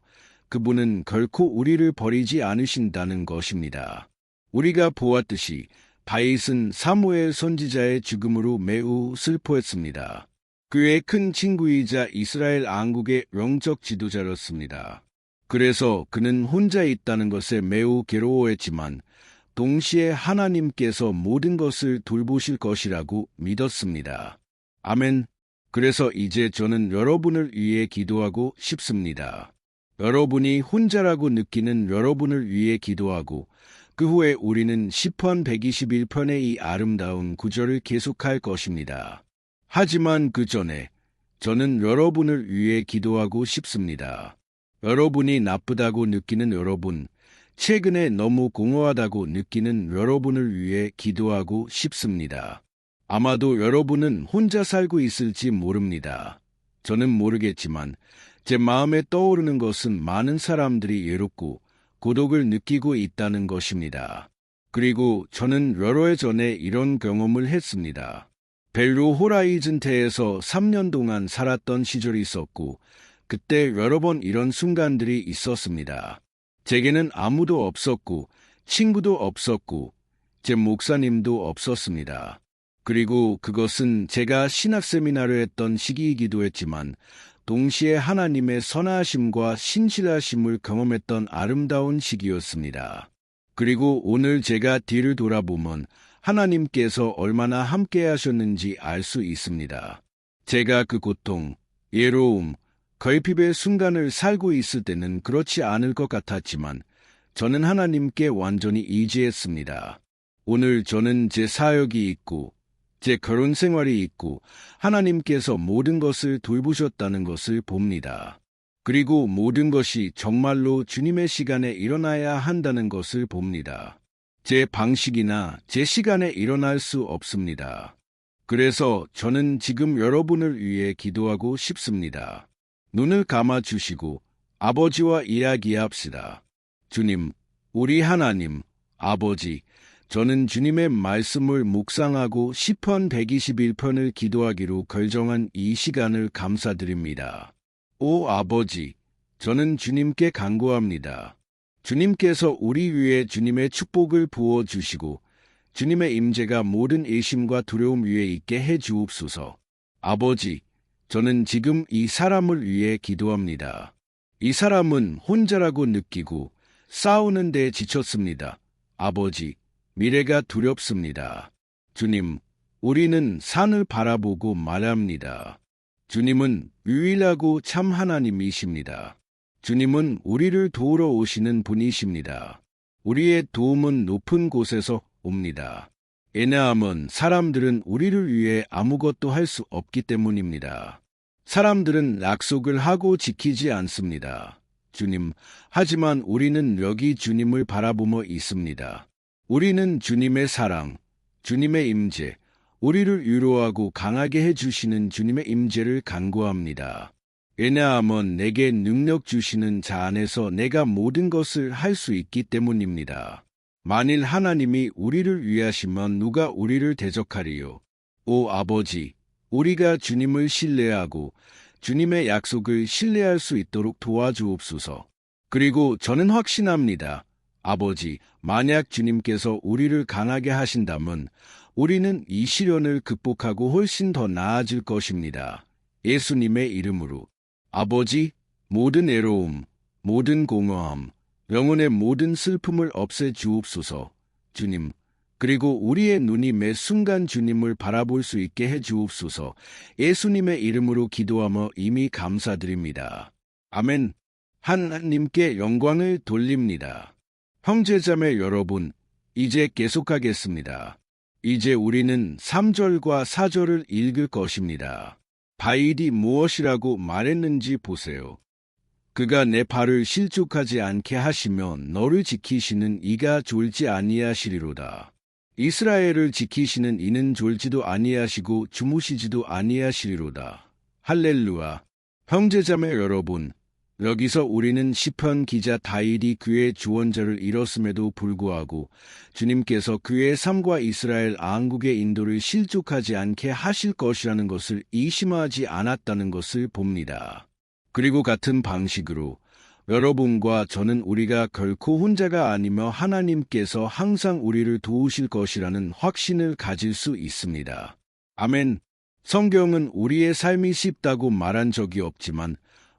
그분은 결코 우리를 버리지 않으신다는 것입니다. 우리가 보았듯이 다윗은 사무엘 선지자의 죽음으로 매우 슬퍼했습니다. 그의 큰 친구이자 이스라엘 왕국의 영적 지도자였습니다. 그래서 그는 혼자 있다는 것에 매우 괴로워했지만 동시에 하나님께서 모든 것을 돌보실 것이라고 믿었습니다. 아멘. 그래서 이제 저는 여러분을 위해 기도하고 싶습니다. 여러분이 혼자라고 느끼는 여러분을 위해 기도하고 그 후에 우리는 시편 121편의 이 아름다운 구절을 계속할 것입니다. 하지만 그 전에 저는 여러분을 위해 기도하고 싶습니다. 여러분이 나쁘다고 느끼는 여러분, 최근에 너무 공허하다고 느끼는 여러분을 위해 기도하고 싶습니다. 아마도 여러분은 혼자 살고 있을지 모릅니다. 저는 모르겠지만 제 마음에 떠오르는 것은 많은 사람들이 외롭고 고독을 느끼고 있다는 것입니다. 그리고 저는 여러 해 전에 이런 경험을 했습니다. 벨로 호라이즌테에서 3년 동안 살았던 시절이 있었고 그때 여러 번 이런 순간들이 있었습니다. 제게는 아무도 없었고 친구도 없었고 제 목사님도 없었습니다. 그리고 그것은 제가 신학 세미나를 했던 시기이기도 했지만 동시에 하나님의 선하심과 신실하심을 경험했던 아름다운 시기였습니다. 그리고 오늘 제가 뒤를 돌아보면 하나님께서 얼마나 함께 하셨는지 알 수 있습니다. 제가 그 고통, 외로움, 결핍의 순간을 살고 있을 때는 그렇지 않을 것 같았지만 저는 하나님께 완전히 의지했습니다. 오늘 저는 제 사역이 있고 제 결혼 생활이 있고 하나님께서 모든 것을 돌보셨다는 것을 봅니다. 그리고 모든 것이 정말로 주님의 시간에 일어나야 한다는 것을 봅니다. 제 방식이나 제 시간에 일어날 수 없습니다. 그래서 저는 지금 여러분을 위해 기도하고 싶습니다. 눈을 감아 주시고 아버지와 이야기합시다. 주님, 우리 하나님, 아버지, 저는 주님의 말씀을 묵상하고 시편 121편을 기도하기로 결정한 이 시간을 감사드립니다. 오 아버지, 저는 주님께 간구합니다. 주님께서 우리 위에 주님의 축복을 부어주시고 주님의 임재가 모든 의심과 두려움 위에 있게 해 주옵소서. 아버지, 저는 지금 이 사람을 위해 기도합니다. 이 사람은 혼자라고 느끼고 싸우는 데 지쳤습니다. 아버지, 미래가 두렵습니다. 주님, 우리는 산을 바라보고 말합니다. 주님은 유일하고 참 하나님이십니다. 주님은 우리를 도우러 오시는 분이십니다. 우리의 도움은 높은 곳에서 옵니다. 왜냐하면 사람들은 우리를 위해 아무것도 할 수 없기 때문입니다. 사람들은 약속을 하고 지키지 않습니다. 주님, 하지만 우리는 여기 주님을 바라보며 있습니다. 우리는 주님의 사랑, 주님의 임재, 우리를 위로하고 강하게 해주시는 주님의 임재를 간구합니다. 왜냐하면 내게 능력 주시는 자 안에서 내가 모든 것을 할 수 있기 때문입니다. 만일 하나님이 우리를 위하시면 누가 우리를 대적하리요? 오 아버지, 우리가 주님을 신뢰하고 주님의 약속을 신뢰할 수 있도록 도와주옵소서. 그리고 저는 확신합니다. 아버지, 만약 주님께서 우리를 강하게 하신다면 우리는 이 시련을 극복하고 훨씬 더 나아질 것입니다. 예수님의 이름으로. 아버지, 모든 애로움, 모든 공허함, 영혼의 모든 슬픔을 없애 주옵소서. 주님, 그리고 우리의 눈이 매 순간 주님을 바라볼 수 있게 해 주옵소서. 예수님의 이름으로 기도하며 이미 감사드립니다. 아멘. 하나님께 영광을 돌립니다. 형제자매 여러분, 이제 계속하겠습니다. 이제 우리는 3절과 4절을 읽을 것입니다. 바울이 무엇이라고 말했는지 보세요. 그가 내 발을 실족하지 않게 하시면 너를 지키시는 이가 졸지 아니하시리로다. 이스라엘을 지키시는 이는 졸지도 아니하시고 주무시지도 아니하시리로다. 할렐루야. 형제자매 여러분, 여기서 우리는 시편 기자 다윗이 그의 주원자를 잃었음에도 불구하고 주님께서 그의 삶과 이스라엘 왕국의 인도를 실족하지 않게 하실 것이라는 것을 의심하지 않았다는 것을 봅니다. 그리고 같은 방식으로 여러분과 저는 우리가 결코 혼자가 아니며 하나님께서 항상 우리를 도우실 것이라는 확신을 가질 수 있습니다. 아멘. 성경은 우리의 삶이 쉽다고 말한 적이 없지만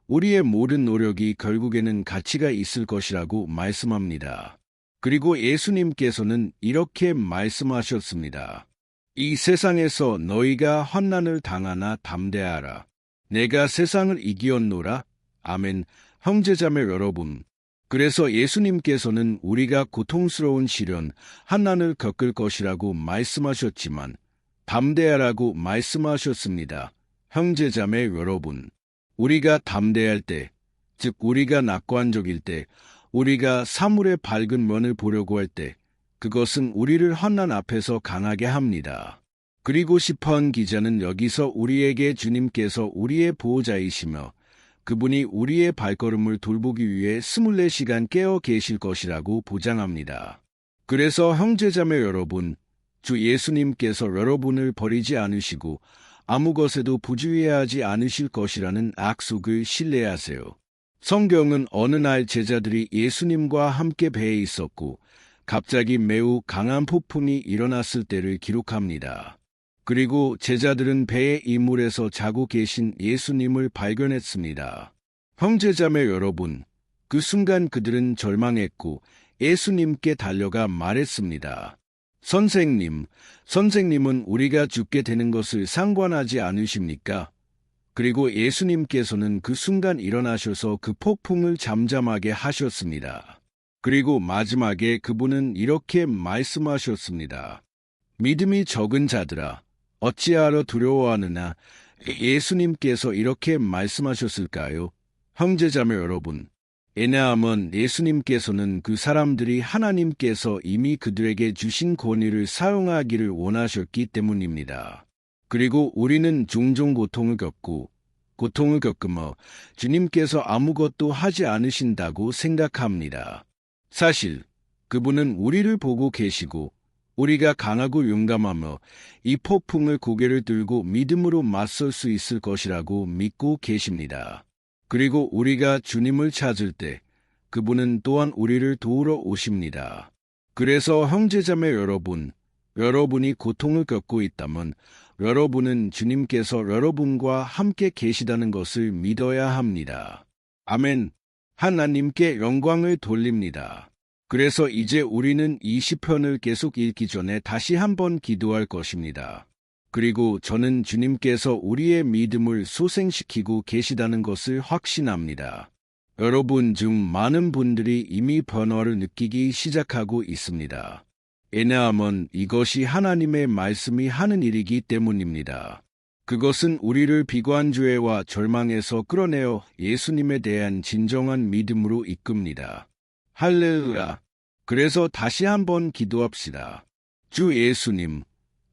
우리의 모든 노력이 결국에는 가치가 있을 것이라고 말씀합니다. 그리고 예수님께서는 이렇게 말씀하셨습니다. 이 세상에서 너희가 환난을 당하나 담대하라. 내가 세상을 이기었노라. 아멘. 형제자매 여러분, 그래서 예수님께서는 우리가 고통스러운 시련, 환난을 겪을 것이라고 말씀하셨지만 담대하라고 말씀하셨습니다. 형제자매 여러분, 우리가 담대할 때, 즉 우리가 낙관적일 때, 우리가 사물의 밝은 면을 보려고 할 때, 그것은 우리를 환난 앞에서 강하게 합니다. 그리고 시편 기자는 여기서 우리에게 주님께서 우리의 보호자이시며 그분이 우리의 발걸음을 돌보기 위해 24시간 깨어 계실 것이라고 보장합니다. 그래서 형제자매 여러분, 주 예수님께서 여러분을 버리지 않으시고 아무 것에도 부주의하지 않으실 것이라는 약속을 신뢰하세요. 성경은 어느 날 제자들이 예수님과 함께 배에 있었고 갑자기 매우 강한 폭풍이 일어났을 때를 기록합니다. 그리고 제자들은 배의 이물에서 자고 계신 예수님을 발견했습니다. 형제자매 여러분, 그 순간 그들은 절망했고 예수님께 달려가 말했습니다. 선생님은 우리가 죽게 되는 것을 상관하지 않으십니까? 그리고 예수님께서는 그 순간 일어나셔서 그 폭풍을 잠잠하게 하셨습니다. 그리고 마지막에 그분은 이렇게 말씀하셨습니다. 믿음이 적은 자들아, 어찌하러 두려워하느냐? 예수님께서 이렇게 말씀하셨을까요? 형제자매 여러분, 왜냐하면 예수님께서는 그 사람들이 하나님께서 이미 그들에게 주신 권위를 사용하기를 원하셨기 때문입니다. 그리고 우리는 종종 고통을 겪으며 주님께서 아무것도 하지 않으신다고 생각합니다. 사실 그분은 우리를 보고 계시고 우리가 강하고 용감하며 이 폭풍을 고개를 들고 믿음으로 맞설 수 있을 것이라고 믿고 계십니다. 그리고 우리가 주님을 찾을 때 그분은 또한 우리를 도우러 오십니다. 그래서 형제자매 여러분, 여러분이 고통을 겪고 있다면 여러분은 주님께서 여러분과 함께 계시다는 것을 믿어야 합니다. 아멘. 하나님께 영광을 돌립니다. 그래서 이제 우리는 이 시편을 계속 읽기 전에 다시 한번 기도할 것입니다. 그리고 저는 주님께서 우리의 믿음을 소생시키고 계시다는 것을 확신합니다. 여러분 중 많은 분들이 이미 변화를 느끼기 시작하고 있습니다. 왜냐하면 이것이 하나님의 말씀이 하는 일이기 때문입니다. 그것은 우리를 비관주의와 절망에서 끌어내어 예수님에 대한 진정한 믿음으로 이끕니다. 할렐루야. 그래서 다시 한번 기도합시다. 주 예수님,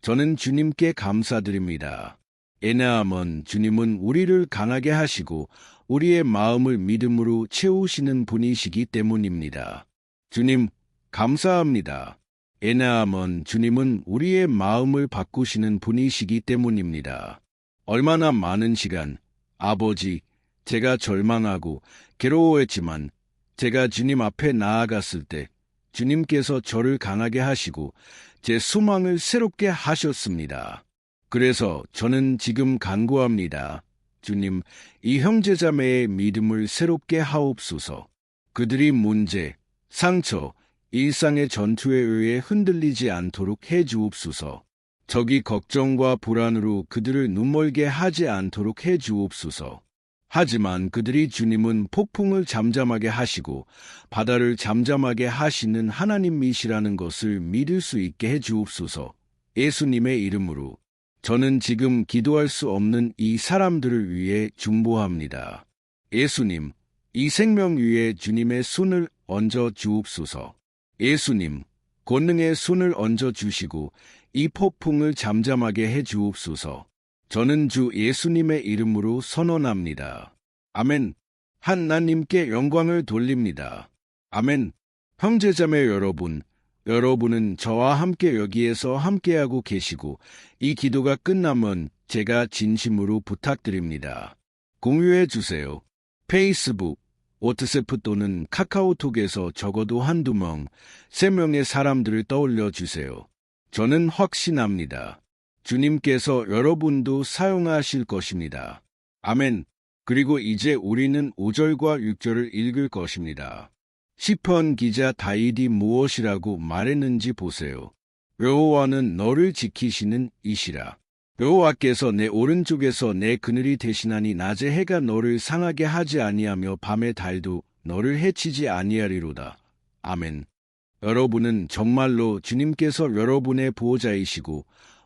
저는 주님께 감사드립니다. 왜냐하면 주님은 우리를 강하게 하시고 우리의 마음을 믿음으로 채우시는 분이시기 때문입니다. 주님, 감사합니다. 왜냐하면 주님은 우리의 마음을 바꾸시는 분이시기 때문입니다. 얼마나 많은 시간, 아버지, 제가 절망하고 괴로워했지만 제가 주님 앞에 나아갔을 때 주님께서 저를 강하게 하시고 제 소망을 새롭게 하셨습니다. 그래서 저는 지금 간구합니다. 주님, 이 형제자매의 믿음을 새롭게 하옵소서. 그들이 문제, 상처, 일상의 전투에 의해 흔들리지 않도록 해주옵소서. 적이 걱정과 불안으로 그들을 눈멀게 하지 않도록 해주옵소서. 하지만 그들이 주님은 폭풍을 잠잠하게 하시고 바다를 잠잠하게 하시는 하나님이시라는 것을 믿을 수 있게 해주옵소서. 예수님의 이름으로 저는 지금 기도할 수 없는 이 사람들을 위해 중보합니다. 예수님, 이 생명 위에 주님의 손을 얹어 주옵소서. 예수님, 권능의 손을 얹어 주시고 이 폭풍을 잠잠하게 해 주옵소서. 저는 주 예수님의 이름으로 선언합니다. 아멘. 하나님께 영광을 돌립니다. 아멘. 형제자매 여러분, 여러분은 저와 함께 여기에서 함께하고 계시고 이 기도가 끝나면 제가 진심으로 부탁드립니다. 공유해 주세요. 페이스북, 워트세프 또는 카카오톡에서 적어도 한두 명, 3명의 사람들을 떠올려 주세요. 저는 확신합니다. 주님께서 여러분도 사용하실 것입니다. 아멘. 그리고 이제 우리는 5절과 6절을 읽을 것입니다. 시편 기자 다윗이 무엇이라고 말했는지 보세요. 여호와는 너를 지키시는 이시라. 여호와께서 내 오른쪽에서 내 그늘이 되시나니 낮에 해가 너를 상하게 하지 아니하며 밤에 달도 너를 해치지 아니하리로다. 아멘. 여러분은 정말로 주님께서 여러분의 보호자이시고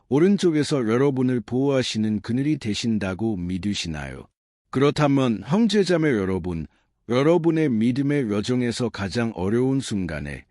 오른쪽에서 여러분을 보호하시는 그늘이 되신다고 믿으시나요? 그렇다면 형제자매 여러분, 여러분의 믿음의 여정에서 가장 어려운 순간에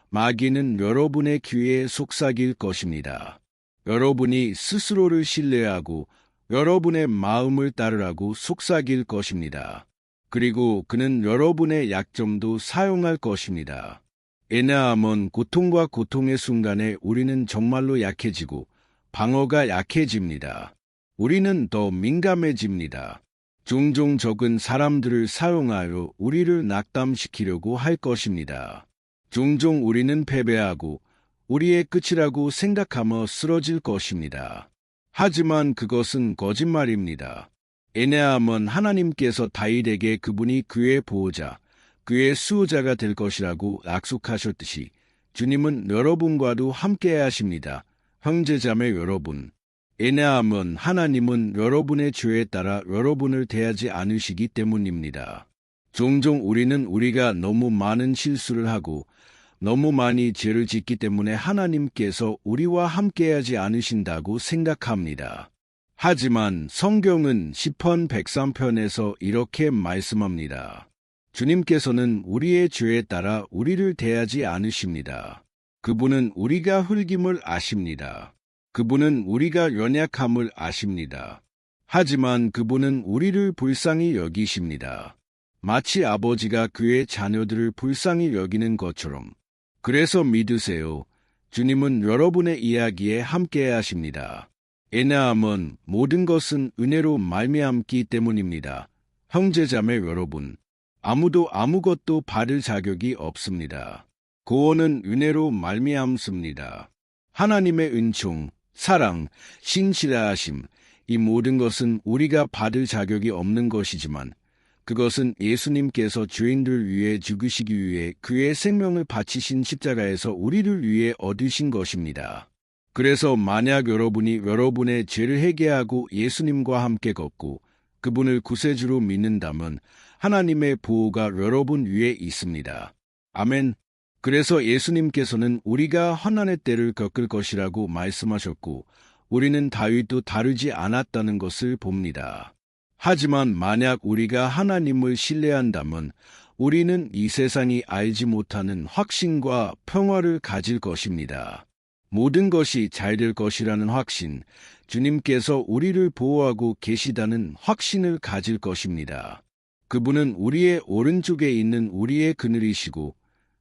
마귀는 여러분의 귀에 속삭일 것입니다. 여러분이 스스로를 신뢰하고 여러분의 마음을 따르라고 속삭일 것입니다. 그리고 그는 여러분의 약점도 사용할 것입니다. 왜냐하면 고통과 고통의 순간에 우리는 정말로 약해지고 방어가 약해집니다. 우리는 더 민감해집니다. 종종 적은 사람들을 사용하여 우리를 낙담시키려고 할 것입니다. 종종 우리는 패배하고 우리의 끝이라고 생각하며 쓰러질 것입니다. 하지만 그것은 거짓말입니다. 왜냐하면 하나님께서 다윗에게 그분이 그의 보호자, 그의 수호자가 될 것이라고 약속하셨듯이 주님은 여러분과도 함께 하십니다. 형제자매 여러분, 왜냐하면 하나님은 여러분의 죄에 따라 여러분을 대하지 않으시기 때문입니다. 종종 우리는 우리가 너무 많은 실수를 하고 너무 많이 죄를 짓기 때문에 하나님께서 우리와 함께하지 않으신다고 생각합니다. 하지만 성경은 시편 103편에서 이렇게 말씀합니다. 주님께서는 우리의 죄에 따라 우리를 대하지 않으십니다. 그분은 우리가 흙임을 아십니다. 그분은 우리가 연약함을 아십니다. 하지만 그분은 우리를 불쌍히 여기십니다. 마치 아버지가 그의 자녀들을 불쌍히 여기는 것처럼. 그래서 믿으세요. 주님은 여러분의 이야기에 함께 하십니다. 왜냐하면 모든 것은 은혜로 말미암기 때문입니다. 형제자매 여러분, 아무도 아무것도 받을 자격이 없습니다. 구원은 은혜로 말미암습니다. 하나님의 은총, 사랑, 신실하심, 이 모든 것은 우리가 받을 자격이 없는 것이지만 그것은 예수님께서 죄인들 위해 죽으시기 위해 그의 생명을 바치신 십자가에서 우리를 위해 얻으신 것입니다. 그래서 만약 여러분이 여러분의 죄를 회개하고 예수님과 함께 걷고 그분을 구세주로 믿는다면 하나님의 보호가 여러분 위에 있습니다. 아멘. 그래서 예수님께서는 우리가 환난의 때를 겪을 것이라고 말씀하셨고 우리는 다윗도 다르지 않았다는 것을 봅니다. 하지만 만약 우리가 하나님을 신뢰한다면 우리는 이 세상이 알지 못하는 확신과 평화를 가질 것입니다. 모든 것이 잘 될 것이라는 확신, 주님께서 우리를 보호하고 계시다는 확신을 가질 것입니다. 그분은 우리의 오른쪽에 있는 우리의 그늘이시고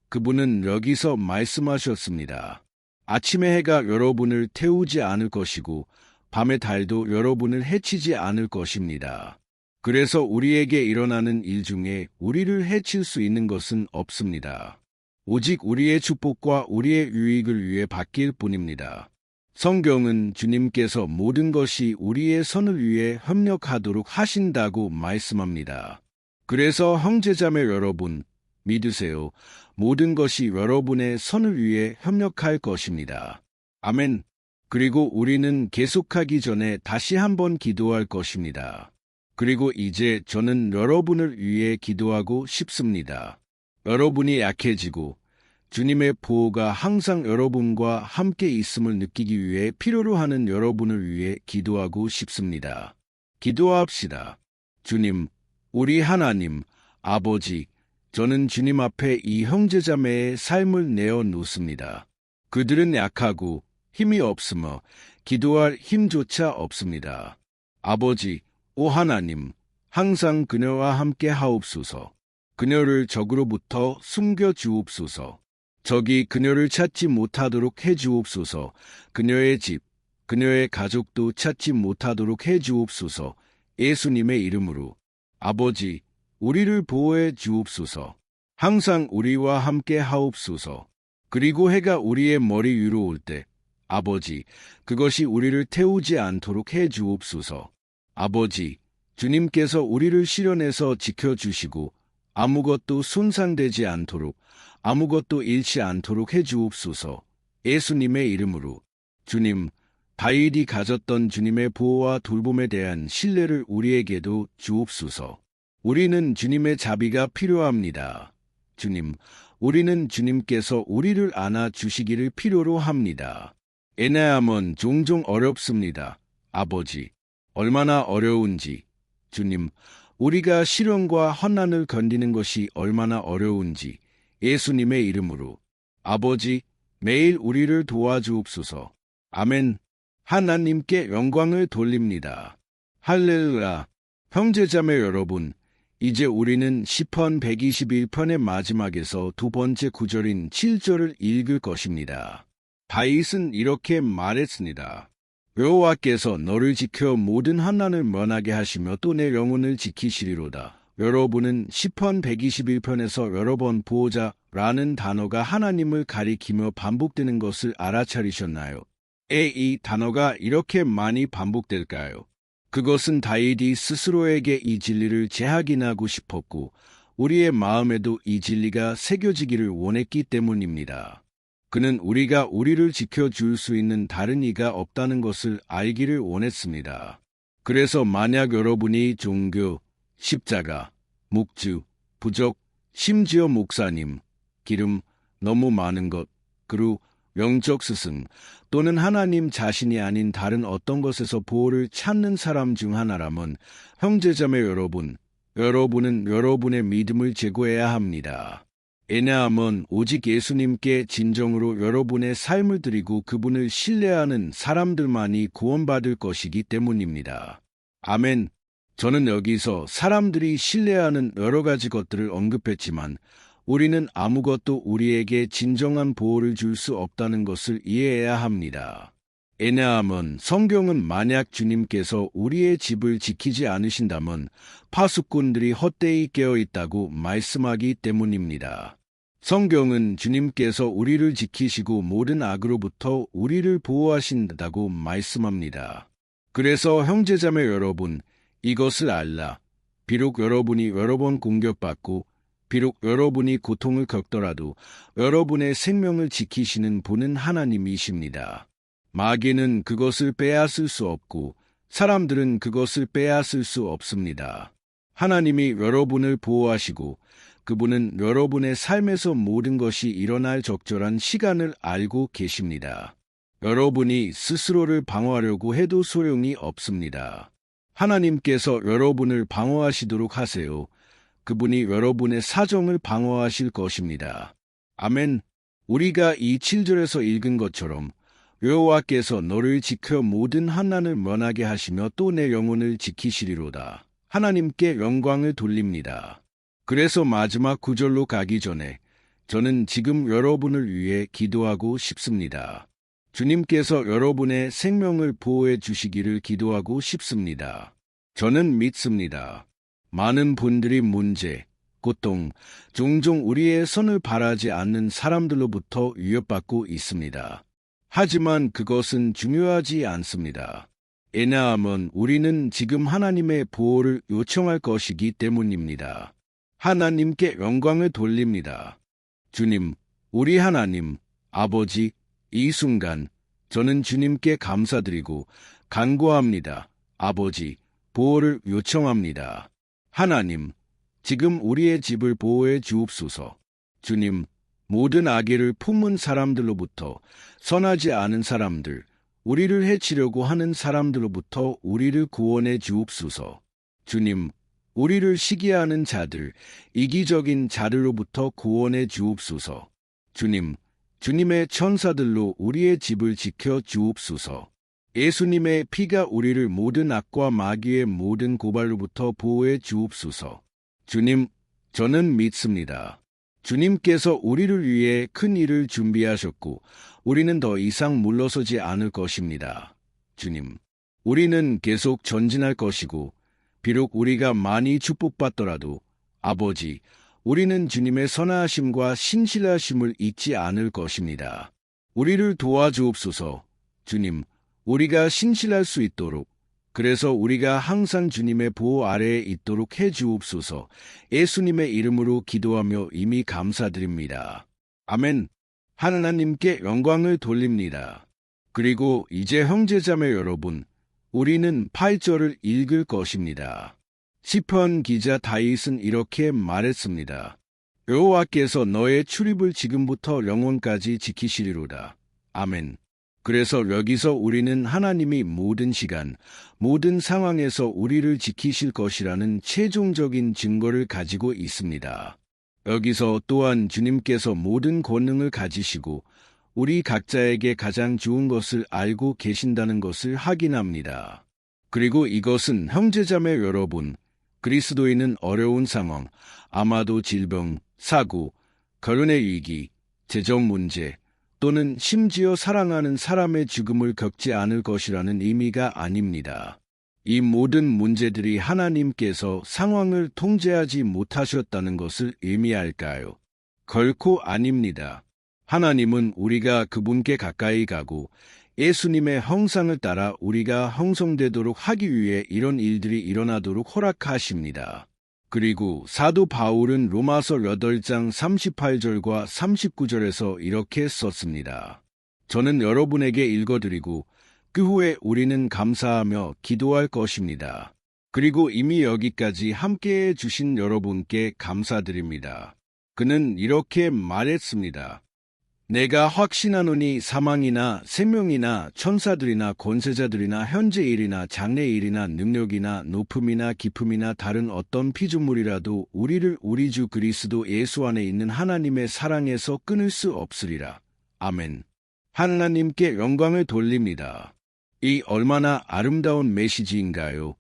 그분은 여기서 말씀하셨습니다. 아침의 해가 여러분을 태우지 않을 것이고 밤의 달도 여러분을 해치지 않을 것입니다. 그래서 우리에게 일어나는 일 중에 우리를 해칠 수 있는 것은 없습니다. 오직 우리의 축복과 우리의 유익을 위해 바뀔 뿐입니다. 성경은 주님께서 모든 것이 우리의 선을 위해 협력하도록 하신다고 말씀합니다. 그래서 형제자매 여러분, 믿으세요. 모든 것이 여러분의 선을 위해 협력할 것입니다. 아멘. 그리고 우리는 계속하기 전에 다시 한번 기도할 것입니다. 그리고 이제 저는 여러분을 위해 기도하고 싶습니다. 여러분이 약해지고 주님의 보호가 항상 여러분과 함께 있음을 느끼기 위해 필요로 하는 여러분을 위해 기도하고 싶습니다. 기도합시다. 주님, 우리 하나님, 아버지, 저는 주님 앞에 이 형제자매의 삶을 내어놓습니다. 그들은 약하고 힘이 없으며 기도할 힘조차 없습니다. 아버지, 오 하나님, 항상 그녀와 함께 하옵소서. 그녀를 적으로부터 숨겨 주옵소서. 적이 그녀를 찾지 못하도록 해 주옵소서. 그녀의 집, 그녀의 가족도 찾지 못하도록 해 주옵소서. 예수님의 이름으로. 아버지, 우리를 보호해 주옵소서. 항상 우리와 함께 하옵소서. 그리고 해가 우리의 머리 위로 올 때, 아버지, 그것이 우리를 태우지 않도록 해 주옵소서. 아버지, 주님께서 우리를 실현해서 지켜주시고 아무것도 손상되지 않도록, 아무것도 잃지 않도록 해 주옵소서. 예수님의 이름으로. 주님, 다윗이 가졌던 주님의 보호와 돌봄에 대한 신뢰를 우리에게도 주옵소서. 우리는 주님의 자비가 필요합니다. 주님, 우리는 주님께서 우리를 안아주시기를 필요로 합니다. 애매함은 종종 어렵습니다. 아버지, 얼마나 어려운지. 주님, 우리가 시련과 환난을 견디는 것이 얼마나 어려운지. 예수님의 이름으로. 아버지, 매일 우리를 도와주옵소서. 아멘. 하나님께 영광을 돌립니다. 할렐루야. 형제자매 여러분, 이제 우리는 시편 121편의 마지막에서 두 번째 구절인 7절을 읽을 것입니다. 다윗은 이렇게 말했습니다. 여호와께서 너를 지켜 모든 환난을 면하게 하시며 또 내 영혼을 지키시리로다. 여러분은 시편 121편에서 여러 번 보호자라는 단어가 하나님을 가리키며 반복되는 것을 알아차리셨나요? 왜 이 단어가 이렇게 많이 반복될까요? 그것은 다윗이 스스로에게 이 진리를 재확인하고 싶었고 우리의 마음에도 이 진리가 새겨지기를 원했기 때문입니다. 그는 우리가 우리를 지켜줄 수 있는 다른 이가 없다는 것을 알기를 원했습니다. 그래서 만약 여러분이 종교, 십자가, 묵주, 부족, 심지어 목사님, 기름, 너무 많은 것, 그루, 영적 스승 또는 하나님 자신이 아닌 다른 어떤 것에서 보호를 찾는 사람 중 하나라면 형제자매 여러분, 여러분은 여러분의 믿음을 제고해야 합니다. 왜냐하면 오직 예수님께 진정으로 여러분의 삶을 드리고 그분을 신뢰하는 사람들만이 구원받을 것이기 때문입니다. 아멘. 저는 여기서 사람들이 신뢰하는 여러 가지 것들을 언급했지만 우리는 아무것도 우리에게 진정한 보호를 줄 수 없다는 것을 이해해야 합니다. 왜냐하면 성경은 만약 주님께서 우리의 집을 지키지 않으신다면 파수꾼들이 헛되이 깨어 있다고 말씀하기 때문입니다. 성경은 주님께서 우리를 지키시고 모든 악으로부터 우리를 보호하신다고 말씀합니다. 그래서 형제자매 여러분, 이것을 알라. 비록 여러분이 여러 번 공격받고 비록 여러분이 고통을 겪더라도 여러분의 생명을 지키시는 분은 하나님이십니다. 마귀는 그것을 빼앗을 수 없고 사람들은 그것을 빼앗을 수 없습니다. 하나님이 여러분을 보호하시고 그분은 여러분의 삶에서 모든 것이 일어날 적절한 시간을 알고 계십니다. 여러분이 스스로를 방어하려고 해도 소용이 없습니다. 하나님께서 여러분을 방어하시도록 하세요. 그분이 여러분의 사정을 방어하실 것입니다. 아멘. 우리가 이 7절에서 읽은 것처럼 여호와께서 너를 지켜 모든 환난을 면하게 하시며 또 내 영혼을 지키시리로다. 하나님께 영광을 돌립니다. 그래서 마지막 9절로 가기 전에 저는 지금 여러분을 위해 기도하고 싶습니다. 주님께서 여러분의 생명을 보호해 주시기를 기도하고 싶습니다. 저는 믿습니다. 많은 분들이 문제, 고통, 종종 우리의 선을 바라지 않는 사람들로부터 위협받고 있습니다. 하지만 그것은 중요하지 않습니다. 왜냐하면 우리는 지금 하나님의 보호를 요청할 것이기 때문입니다. 하나님께 영광을 돌립니다. 주님, 우리 하나님, 아버지, 이 순간 저는 주님께 감사드리고 간구합니다. 아버지, 보호를 요청합니다. 하나님, 지금 우리의 집을 보호해 주옵소서. 주님, 모든 악의를 품은 사람들로부터 선하지 않은 사람들, 우리를 해치려고 하는 사람들로부터 우리를 구원해 주옵소서. 주님, 우리를 시기하는 자들, 이기적인 자들로부터 구원해 주옵소서. 주님, 주님의 천사들로 우리의 집을 지켜 주옵소서. 예수님의 피가 우리를 모든 악과 마귀의 모든 고발로부터 보호해 주옵소서. 주님, 저는 믿습니다. 주님께서 우리를 위해 큰 일을 준비하셨고 우리는 더 이상 물러서지 않을 것입니다. 주님, 우리는 계속 전진할 것이고 비록 우리가 많이 축복받더라도 아버지, 우리는 주님의 선하심과 신실하심을 잊지 않을 것입니다. 우리를 도와주옵소서. 주님, 우리가 신실할 수 있도록, 그래서 우리가 항상 주님의 보호 아래에 있도록 해주옵소서. 예수님의 이름으로 기도하며 이미 감사드립니다. 아멘. 하나님께 영광을 돌립니다. 그리고 이제 형제자매 여러분, 우리는 8절을 읽을 것입니다. 시편 기자 다윗은 이렇게 말했습니다. 여호와께서 너의 출입을 지금부터 영원까지 지키시리로다. 아멘. 그래서 여기서 우리는 하나님이 모든 시간, 모든 상황에서 우리를 지키실 것이라는 최종적인 증거를 가지고 있습니다. 여기서 또한 주님께서 모든 권능을 가지시고 우리 각자에게 가장 좋은 것을 알고 계신다는 것을 확인합니다. 그리고 이것은 형제자매 여러분, 그리스도인은 어려운 상황, 아마도 질병, 사고, 결혼의 위기, 재정 문제, 또는 심지어 사랑하는 사람의 죽음을 겪지 않을 것이라는 의미가 아닙니다. 이 모든 문제들이 하나님께서 상황을 통제하지 못하셨다는 것을 의미할까요? 결코 아닙니다. 하나님은 우리가 그분께 가까이 가고 예수님의 형상을 따라 우리가 형성되도록 하기 위해 이런 일들이 일어나도록 허락하십니다. 그리고 사도 바울은 로마서 8장 38절과 39절에서 이렇게 썼습니다. 저는 여러분에게 읽어드리고 그 후에 우리는 감사하며 기도할 것입니다. 그리고 이미 여기까지 함께해 주신 여러분께 감사드립니다. 그는 이렇게 말했습니다. 내가 확신하노니 사망이나 생명이나 천사들이나 권세자들이나 현재 일이나 장래 일이나 능력이나 높음이나 깊음이나 다른 어떤 피조물이라도 우리를 우리 주 그리스도 예수 안에 있는 하나님의 사랑에서 끊을 수 없으리라. 아멘. 하나님께 영광을 돌립니다. 이 얼마나 아름다운 메시지인가요?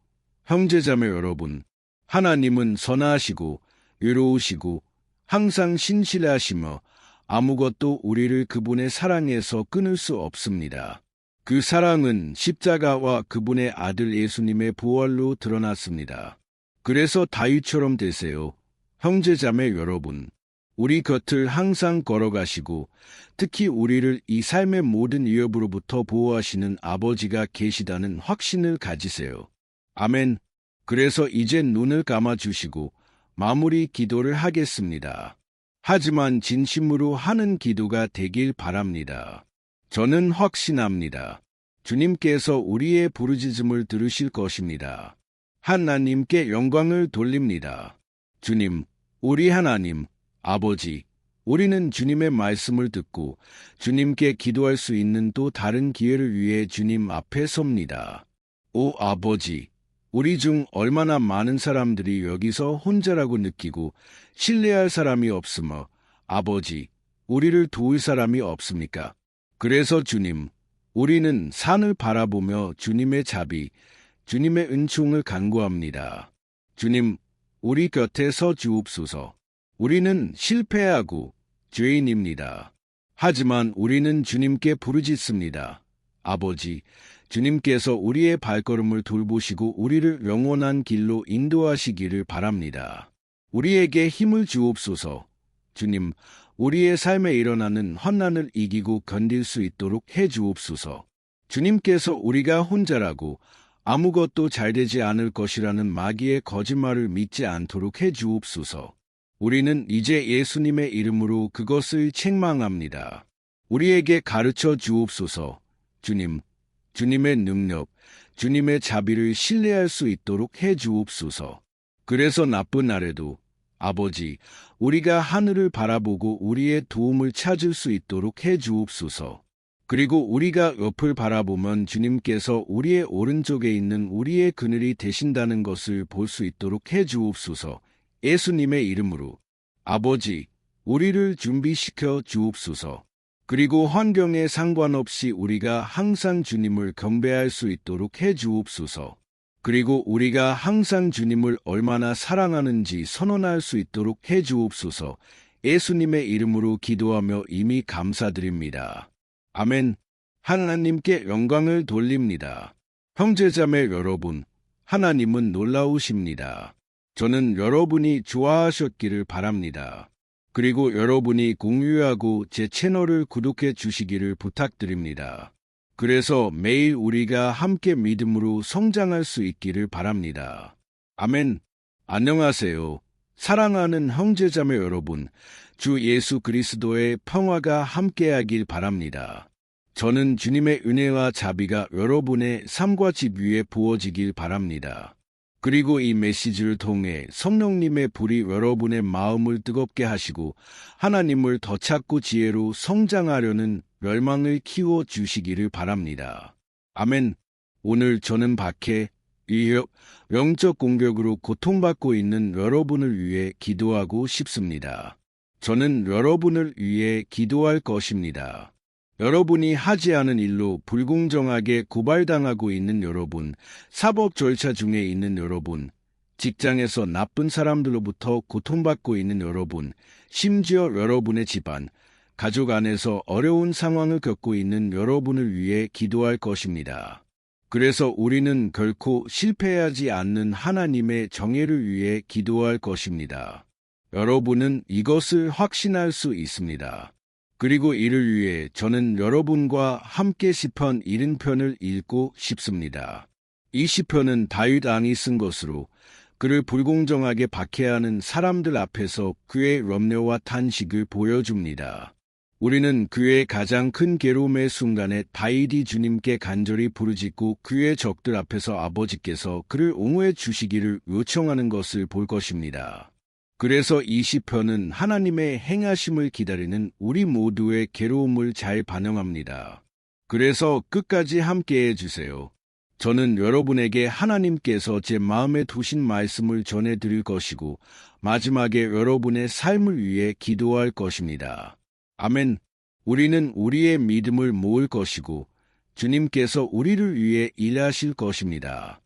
형제자매 여러분, 하나님은 선하시고 의로우시고 항상 신실하시며 아무것도 우리를 그분의 사랑에서 끊을 수 없습니다. 그 사랑은 십자가와 그분의 아들 예수님의 부활로 드러났습니다. 그래서 다윗처럼 되세요. 형제자매 여러분, 우리 곁을 항상 걸어가시고 특히 우리를 이 삶의 모든 위협으로부터 보호하시는 아버지가 계시다는 확신을 가지세요. 아멘. 그래서 이제 눈을 감아주시고 마무리 기도를 하겠습니다. 하지만 진심으로 하는 기도가 되길 바랍니다. 저는 확신합니다. 주님께서 우리의 부르짖음을 들으실 것입니다. 하나님께 영광을 돌립니다. 주님, 우리 하나님, 아버지, 우리는 주님의 말씀을 듣고 주님께 기도할 수 있는 또 다른 기회를 위해 주님 앞에 섭니다. 오 아버지, 우리 중 얼마나 많은 사람들이 여기서 혼자라고 느끼고 신뢰할 사람이 없으며 아버지, 우리를 도울 사람이 없습니까? 그래서 주님, 우리는 산을 바라보며 주님의 자비, 주님의 은총을 간구합니다. 주님, 우리 곁에 서 주옵소서. 우리는 실패하고 죄인입니다. 하지만 우리는 주님께 부르짖습니다. 아버지, 주님께서 우리의 발걸음을 돌보시고 우리를 영원한 길로 인도하시기를 바랍니다. 우리에게 힘을 주옵소서. 주님, 우리의 삶에 일어나는 환난을 이기고 견딜 수 있도록 해 주옵소서. 주님께서 우리가 혼자라고 아무것도 잘되지 않을 것이라는 마귀의 거짓말을 믿지 않도록 해 주옵소서. 우리는 이제 예수님의 이름으로 그것을 책망합니다. 우리에게 가르쳐 주옵소서. 주님, 주님의 능력, 주님의 자비를 신뢰할 수 있도록 해 주옵소서. 그래서 나쁜 날에도 아버지, 우리가 하늘을 바라보고 우리의 도움을 찾을 수 있도록 해 주옵소서. 그리고 우리가 옆을 바라보면 주님께서 우리의 오른쪽에 있는 우리의 그늘이 되신다는 것을 볼 수 있도록 해 주옵소서. 예수님의 이름으로 아버지, 우리를 준비시켜 주옵소서. 그리고 환경에 상관없이 우리가 항상 주님을 경배할 수 있도록 해 주옵소서. 그리고 우리가 항상 주님을 얼마나 사랑하는지 선언할 수 있도록 해 주옵소서. 예수님의 이름으로 기도하며 이미 감사드립니다. 아멘. 하나님께 영광을 돌립니다. 형제자매 여러분, 하나님은 놀라우십니다. 저는 여러분이 좋아하셨기를 바랍니다. 그리고 여러분이 공유하고 제 채널을 구독해 주시기를 부탁드립니다. 그래서 매일 우리가 함께 믿음으로 성장할 수 있기를 바랍니다. 아멘. 안녕하세요. 사랑하는 형제자매 여러분, 주 예수 그리스도의 평화가 함께하길 바랍니다. 저는 주님의 은혜와 자비가 여러분의 삶과 집 위에 부어지길 바랍니다. 그리고 이 메시지를 통해 성령님의 불이 여러분의 마음을 뜨겁게 하시고 하나님을 더 찾고 지혜로 성장하려는 열망을 키워 주시기를 바랍니다. 아멘. 오늘 저는 박해, 위협, 영적 공격으로 고통받고 있는 여러분을 위해 기도하고 싶습니다. 저는 여러분을 위해 기도할 것입니다. 여러분이 하지 않은 일로 불공정하게 고발당하고 있는 여러분, 사법 절차 중에 있는 여러분, 직장에서 나쁜 사람들로부터 고통받고 있는 여러분, 심지어 여러분의 집안, 가족 안에서 어려운 상황을 겪고 있는 여러분을 위해 기도할 것입니다. 그래서 우리는 결코 실패하지 않는 하나님의 정의를 위해 기도할 것입니다. 여러분은 이것을 확신할 수 있습니다. 그리고 이를 위해 저는 여러분과 함께 시편 70편을 읽고 싶습니다. 이 시편은 다윗 왕이 쓴 것으로 그를 불공정하게 박해하는 사람들 앞에서 그의 염려와 탄식을 보여줍니다. 우리는 그의 가장 큰 괴로움의 순간에 다윗이 주님께 간절히 부르짖고 그의 적들 앞에서 아버지께서 그를 옹호해 주시기를 요청하는 것을 볼 것입니다. 그래서 이 시편은 하나님의 행하심을 기다리는 우리 모두의 괴로움을 잘 반영합니다. 그래서 끝까지 함께해 주세요. 저는 여러분에게 하나님께서 제 마음에 두신 말씀을 전해드릴 것이고 마지막에 여러분의 삶을 위해 기도할 것입니다. 아멘. 우리는 우리의 믿음을 모을 것이고 주님께서 우리를 위해 일하실 것입니다.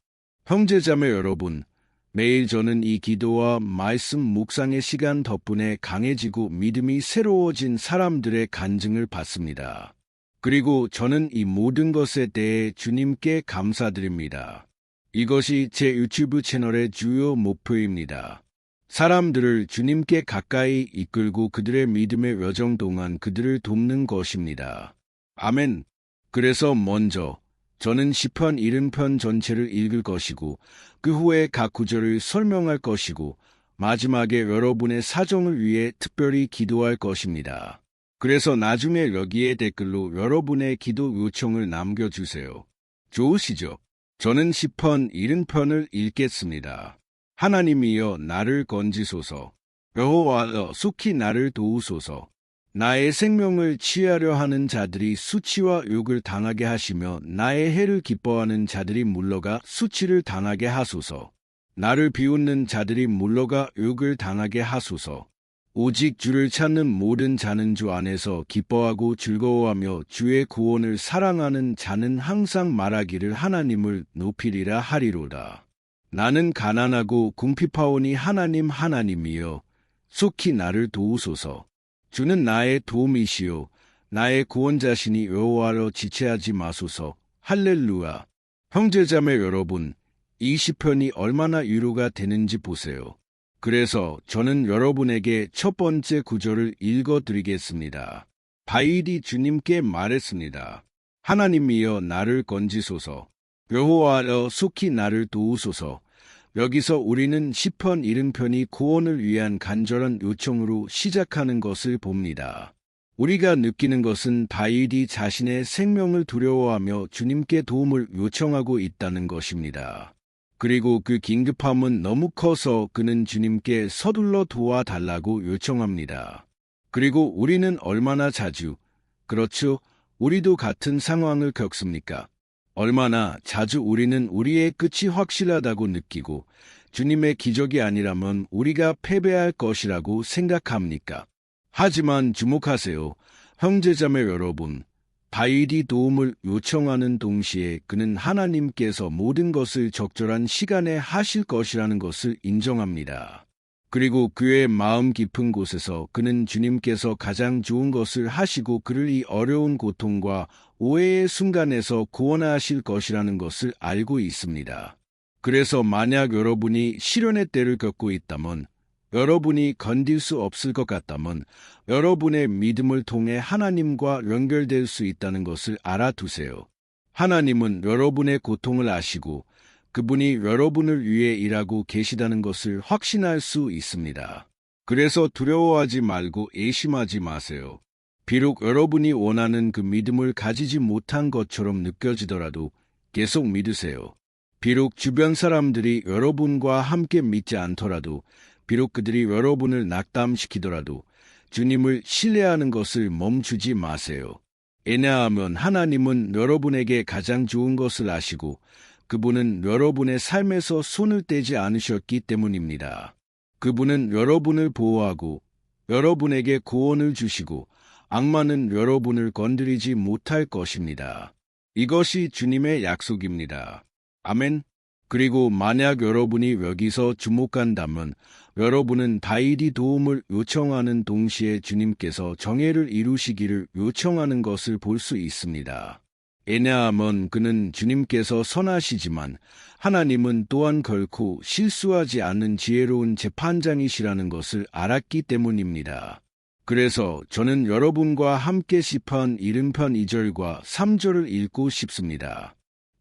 형제자매 여러분, 매일 저는 이 기도와 말씀 묵상의 시간 덕분에 강해지고 믿음이 새로워진 사람들의 간증을 받습니다. 그리고 저는 이 모든 것에 대해 주님께 감사드립니다. 이것이 제 유튜브 채널의 주요 목표입니다. 사람들을 주님께 가까이 이끌고 그들의 믿음의 여정 동안 그들을 돕는 것입니다. 아멘. 그래서 먼저 저는 시편 70편 전체를 읽을 것이고 그 후에 각 구절을 설명할 것이고 마지막에 여러분의 사정을 위해 특별히 기도할 것입니다. 그래서 나중에 여기에 댓글로 여러분의 기도 요청을 남겨주세요. 좋으시죠? 저는 시편 70편을 읽겠습니다. 하나님이여 나를 건지소서. 여호와여 속히 나를 도우소서. 나의 생명을 취하려 하는 자들이 수치와 욕을 당하게 하시며 나의 해를 기뻐하는 자들이 물러가 수치를 당하게 하소서. 나를 비웃는 자들이 물러가 욕을 당하게 하소서. 오직 주를 찾는 모든 자는 주 안에서 기뻐하고 즐거워하며 주의 구원을 사랑하는 자는 항상 말하기를 하나님을 높이리라 하리로다. 나는 가난하고 궁핍하오니 하나님이여 속히 나를 도우소서. 주는 나의 도움이시요 나의 구원자시니 여호와로 지체하지 마소서. 할렐루야. 형제자매 여러분, 이 시편이 얼마나 위로가 되는지 보세요. 그래서 저는 여러분에게 첫 번째 구절을 읽어드리겠습니다. 다윗이 주님께 말했습니다. 하나님이여 나를 건지소서. 여호와여 속히 나를 도우소서. 여기서 우리는 시편 70편이 구원을 위한 간절한 요청으로 시작하는 것을 봅니다. 우리가 느끼는 것은 다윗이 자신의 생명을 두려워하며 주님께 도움을 요청하고 있다는 것입니다. 그리고 그 긴급함은 너무 커서 그는 주님께 서둘러 도와달라고 요청합니다. 그리고 우리는 얼마나 자주, 그렇죠? 우리도 같은 상황을 겪습니까? 얼마나 자주 우리는 우리의 끝이 확실하다고 느끼고 주님의 기적이 아니라면 우리가 패배할 것이라고 생각합니까? 하지만 주목하세요. 형제자매 여러분, 다윗이 도움을 요청하는 동시에 그는 하나님께서 모든 것을 적절한 시간에 하실 것이라는 것을 인정합니다. 그리고 그의 마음 깊은 곳에서 그는 주님께서 가장 좋은 것을 하시고 그를 이 어려운 고통과 오해의 순간에서 구원하실 것이라는 것을 알고 있습니다. 그래서 만약 여러분이 시련의 때를 겪고 있다면, 여러분이 건딜 수 없을 것 같다면, 여러분의 믿음을 통해 하나님과 연결될 수 있다는 것을 알아두세요. 하나님은 여러분의 고통을 아시고 그분이 여러분을 위해 일하고 계시다는 것을 확신할 수 있습니다. 그래서 두려워하지 말고 의심하지 마세요. 비록 여러분이 원하는 그 믿음을 가지지 못한 것처럼 느껴지더라도 계속 믿으세요. 비록 주변 사람들이 여러분과 함께 믿지 않더라도, 비록 그들이 여러분을 낙담시키더라도 주님을 신뢰하는 것을 멈추지 마세요. 왜냐하면 하나님은 여러분에게 가장 좋은 것을 아시고 그분은 여러분의 삶에서 손을 떼지 않으셨기 때문입니다. 그분은 여러분을 보호하고 여러분에게 구원을 주시고 악마는 여러분을 건드리지 못할 것입니다. 이것이 주님의 약속입니다. 아멘. 그리고 만약 여러분이 여기서 주목한다면 여러분은 다윗이 도움을 요청하는 동시에 주님께서 정의를 이루시기를 요청하는 것을 볼 수 있습니다. 왜냐하면 그는 주님께서 선하시지만 하나님은 또한 결코 실수하지 않는 지혜로운 재판장이시라는 것을 알았기 때문입니다. 그래서 저는 여러분과 함께 시편 70편 2절과 3절을 읽고 싶습니다.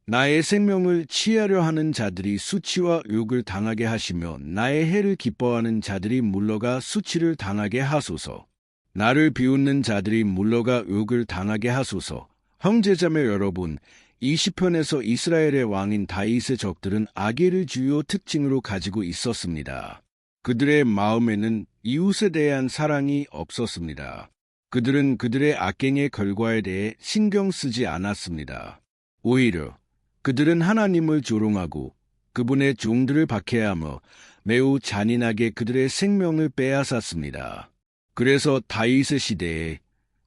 나의 생명을 취하려 하는 자들이 수치와 욕을 당하게 하시며 나의 해를 기뻐하는 자들이 물러가 수치를 당하게 하소서. 나를 비웃는 자들이 물러가 욕을 당하게 하소서. 형제자매 여러분, 이 시편에서 이스라엘의 왕인 다윗의 적들은 악의를 주요 특징으로 가지고 있었습니다. 그들의 마음에는 이웃에 대한 사랑이 없었습니다. 그들은 그들의 악행의 결과에 대해 신경 쓰지 않았습니다. 오히려 그들은 하나님을 조롱하고 그분의 종들을 박해하며 매우 잔인하게 그들의 생명을 빼앗았습니다. 그래서 다윗의 시대에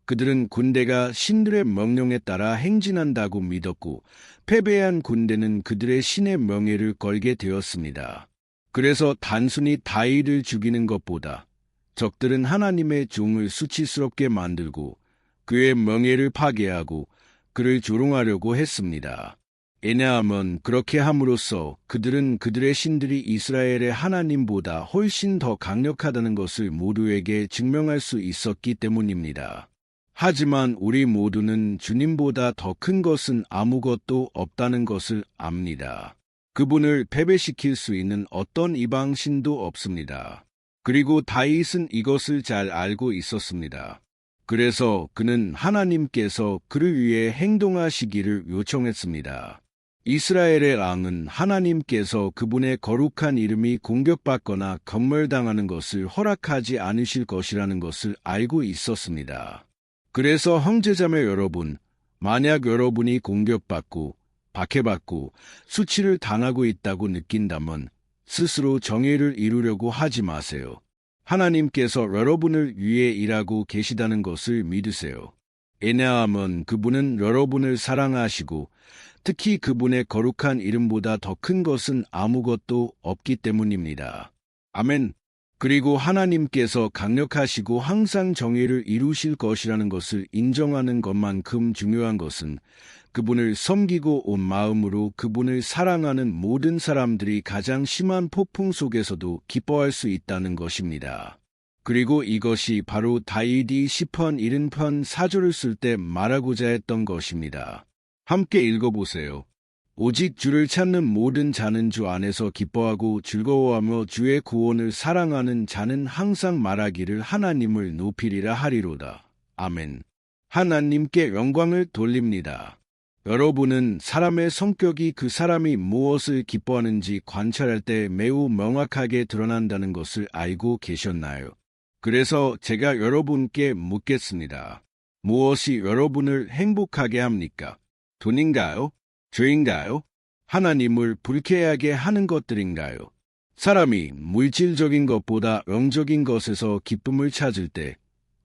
그들은 군대가 신들의 명령에 따라 행진한다고 믿었고 패배한 군대는 그들의 신의 명예를 걸게 되었습니다. 그래서 단순히 다윗을 죽이는 것보다 적들은 하나님의 종을 수치스럽게 만들고 그의 명예를 파괴하고 그를 조롱하려고 했습니다. 왜냐하면 그렇게 함으로써 그들은 그들의 신들이 이스라엘의 하나님보다 훨씬 더 강력하다는 것을 모두에게 증명할 수 있었기 때문입니다. 하지만 우리 모두는 주님보다 더 큰 것은 아무것도 없다는 것을 압니다. 그분을 패배시킬 수 있는 어떤 이방신도 없습니다. 그리고 다윗은 이것을 잘 알고 있었습니다. 그래서 그는 하나님께서 그를 위해 행동하시기를 요청했습니다. 이스라엘의 왕은 하나님께서 그분의 거룩한 이름이 공격받거나 건멸당하는 것을 허락하지 않으실 것이라는 것을 알고 있었습니다. 그래서 형제자매 여러분, 만약 여러분이 공격받고 박해받고 수치를 당하고 있다고 느낀다면 스스로 정의를 이루려고 하지 마세요. 하나님께서 여러분을 위해 일하고 계시다는 것을 믿으세요. 왜냐하면 그분은 여러분을 사랑하시고 특히 그분의 거룩한 이름보다 더 큰 것은 아무것도 없기 때문입니다. 아멘. 그리고 하나님께서 강력하시고 항상 정의를 이루실 것이라는 것을 인정하는 것만큼 중요한 것은 그분을 섬기고 온 마음으로 그분을 사랑하는 모든 사람들이 가장 심한 폭풍 속에서도 기뻐할 수 있다는 것입니다. 그리고 이것이 바로 다윗이 시편 70편 4절을 쓸 때 말하고자 했던 것입니다. 함께 읽어보세요. 오직 주를 찾는 모든 자는 주 안에서 기뻐하고 즐거워하며 주의 구원을 사랑하는 자는 항상 말하기를 하나님을 높이리라 하리로다. 아멘. 하나님께 영광을 돌립니다. 여러분은 사람의 성격이 그 사람이 무엇을 기뻐하는지 관찰할 때 매우 명확하게 드러난다는 것을 알고 계셨나요? 그래서 제가 여러분께 묻겠습니다. 무엇이 여러분을 행복하게 합니까? 돈인가요? 죄인가요? 하나님을 불쾌하게 하는 것들인가요? 사람이 물질적인 것보다 영적인 것에서 기쁨을 찾을 때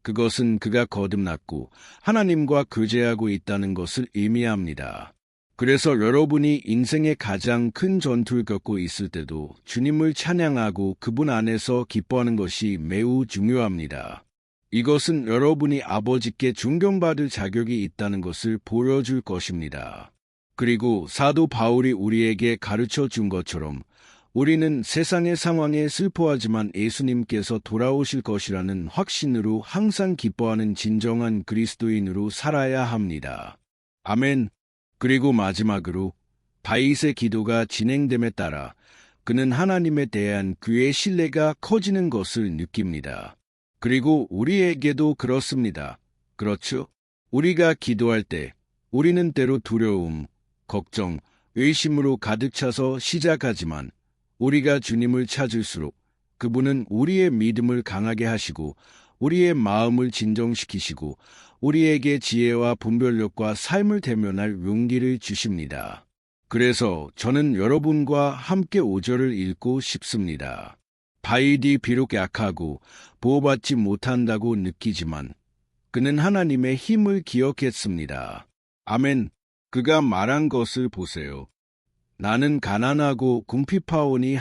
그것은 그가 거듭났고 하나님과 교제하고 있다는 것을 의미합니다. 그래서 여러분이 인생의 가장 큰 전투를 겪고 있을 때도 주님을 찬양하고 그분 안에서 기뻐하는 것이 매우 중요합니다. 이것은 여러분이 아버지께 존경받을 자격이 있다는 것을 보여줄 것입니다. 그리고 사도 바울이 우리에게 가르쳐 준 것처럼 우리는 세상의 상황에 슬퍼하지만 예수님께서 돌아오실 것이라는 확신으로 항상 기뻐하는 진정한 그리스도인으로 살아야 합니다. 아멘. 그리고 마지막으로 다윗의 기도가 진행됨에 따라 그는 하나님에 대한 그의 신뢰가 커지는 것을 느낍니다. 그리고 우리에게도 그렇습니다. 그렇죠? 우리가 기도할 때 우리는 때로 두려움, 걱정, 의심으로 가득 차서 시작하지만 우리가 주님을 찾을수록 그분은 우리의 믿음을 강하게 하시고 우리의 마음을 진정시키시고 우리에게 지혜와 분별력과 삶을 대면할 용기를 주십니다. 그래서 저는 여러분과 함께 5절을 읽고 싶습니다. 다윗이 비록 약하고 보호받지 못한다고 느끼지만 그는 하나님의 힘을 기억했습니다. 아멘. 그가 말한 것을 보세요. 나는 가난하고 궁핍하오니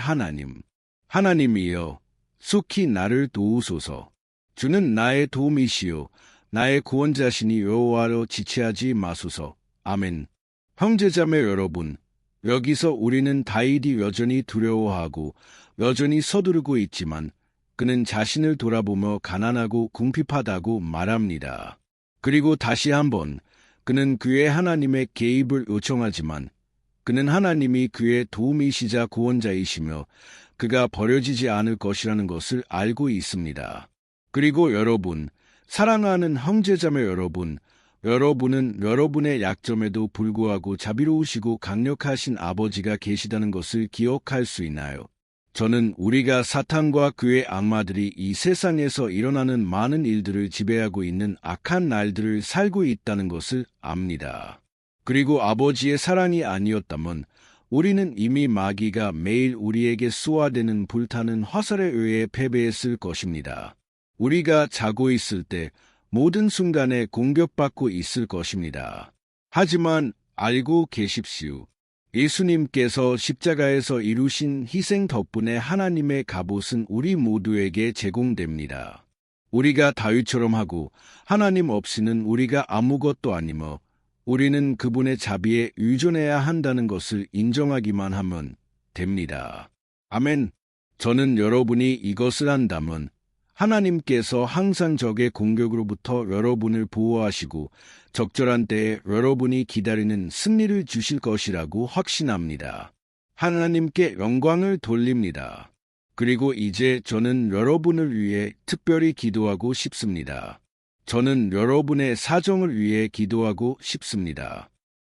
하나님이여 속히 나를 도우소서. 주는 나의 도움이시요 나의 구원자시니 여호와로 지체하지 마소서. 아멘. 형제자매 여러분, 여기서 우리는 다윗이 여전히 두려워하고 여전히 서두르고 있지만 그는 자신을 돌아보며 가난하고 궁핍하다고 말합니다. 그리고 다시 한번 그는 그의 하나님의 개입을 요청하지만 그는 하나님이 그의 도움이시자 구원자이시며 그가 버려지지 않을 것이라는 것을 알고 있습니다. 그리고 여러분, 사랑하는 형제자매 여러분, 여러분은 여러분의 약점에도 불구하고 자비로우시고 강력하신 아버지가 계시다는 것을 기억할 수 있나요? 저는 우리가 사탄과 그의 악마들이 이 세상에서 일어나는 많은 일들을 지배하고 있는 악한 날들을 살고 있다는 것을 압니다. 그리고 아버지의 사랑이 아니었다면 우리는 이미 마귀가 매일 우리에게 쏘아대는 불타는 화살에 의해 패배했을 것입니다. 우리가 자고 있을 때 모든 순간에 공격받고 있을 것입니다. 하지만 알고 계십시오. 예수님께서 십자가에서 이루신 희생 덕분에 하나님의 갑옷은 우리 모두에게 제공됩니다. 우리가 다윗처럼 하고 하나님 없이는 우리가 아무것도 아니며 우리는 그분의 자비에 의존해야 한다는 것을 인정하기만 하면 됩니다. 아멘. 저는 여러분이 이것을 한다면 하나님께서 항상 적의 공격으로부터 여러분을 보호하시고 적절한 때에 여러분이 기다리는 승리를 주실 것이라고 확신합니다. 하나님께 영광을 돌립니다. 그리고 이제 저는 여러분을 위해 특별히 기도하고 싶습니다. 저는 여러분의 사정을 위해 기도하고 싶습니다.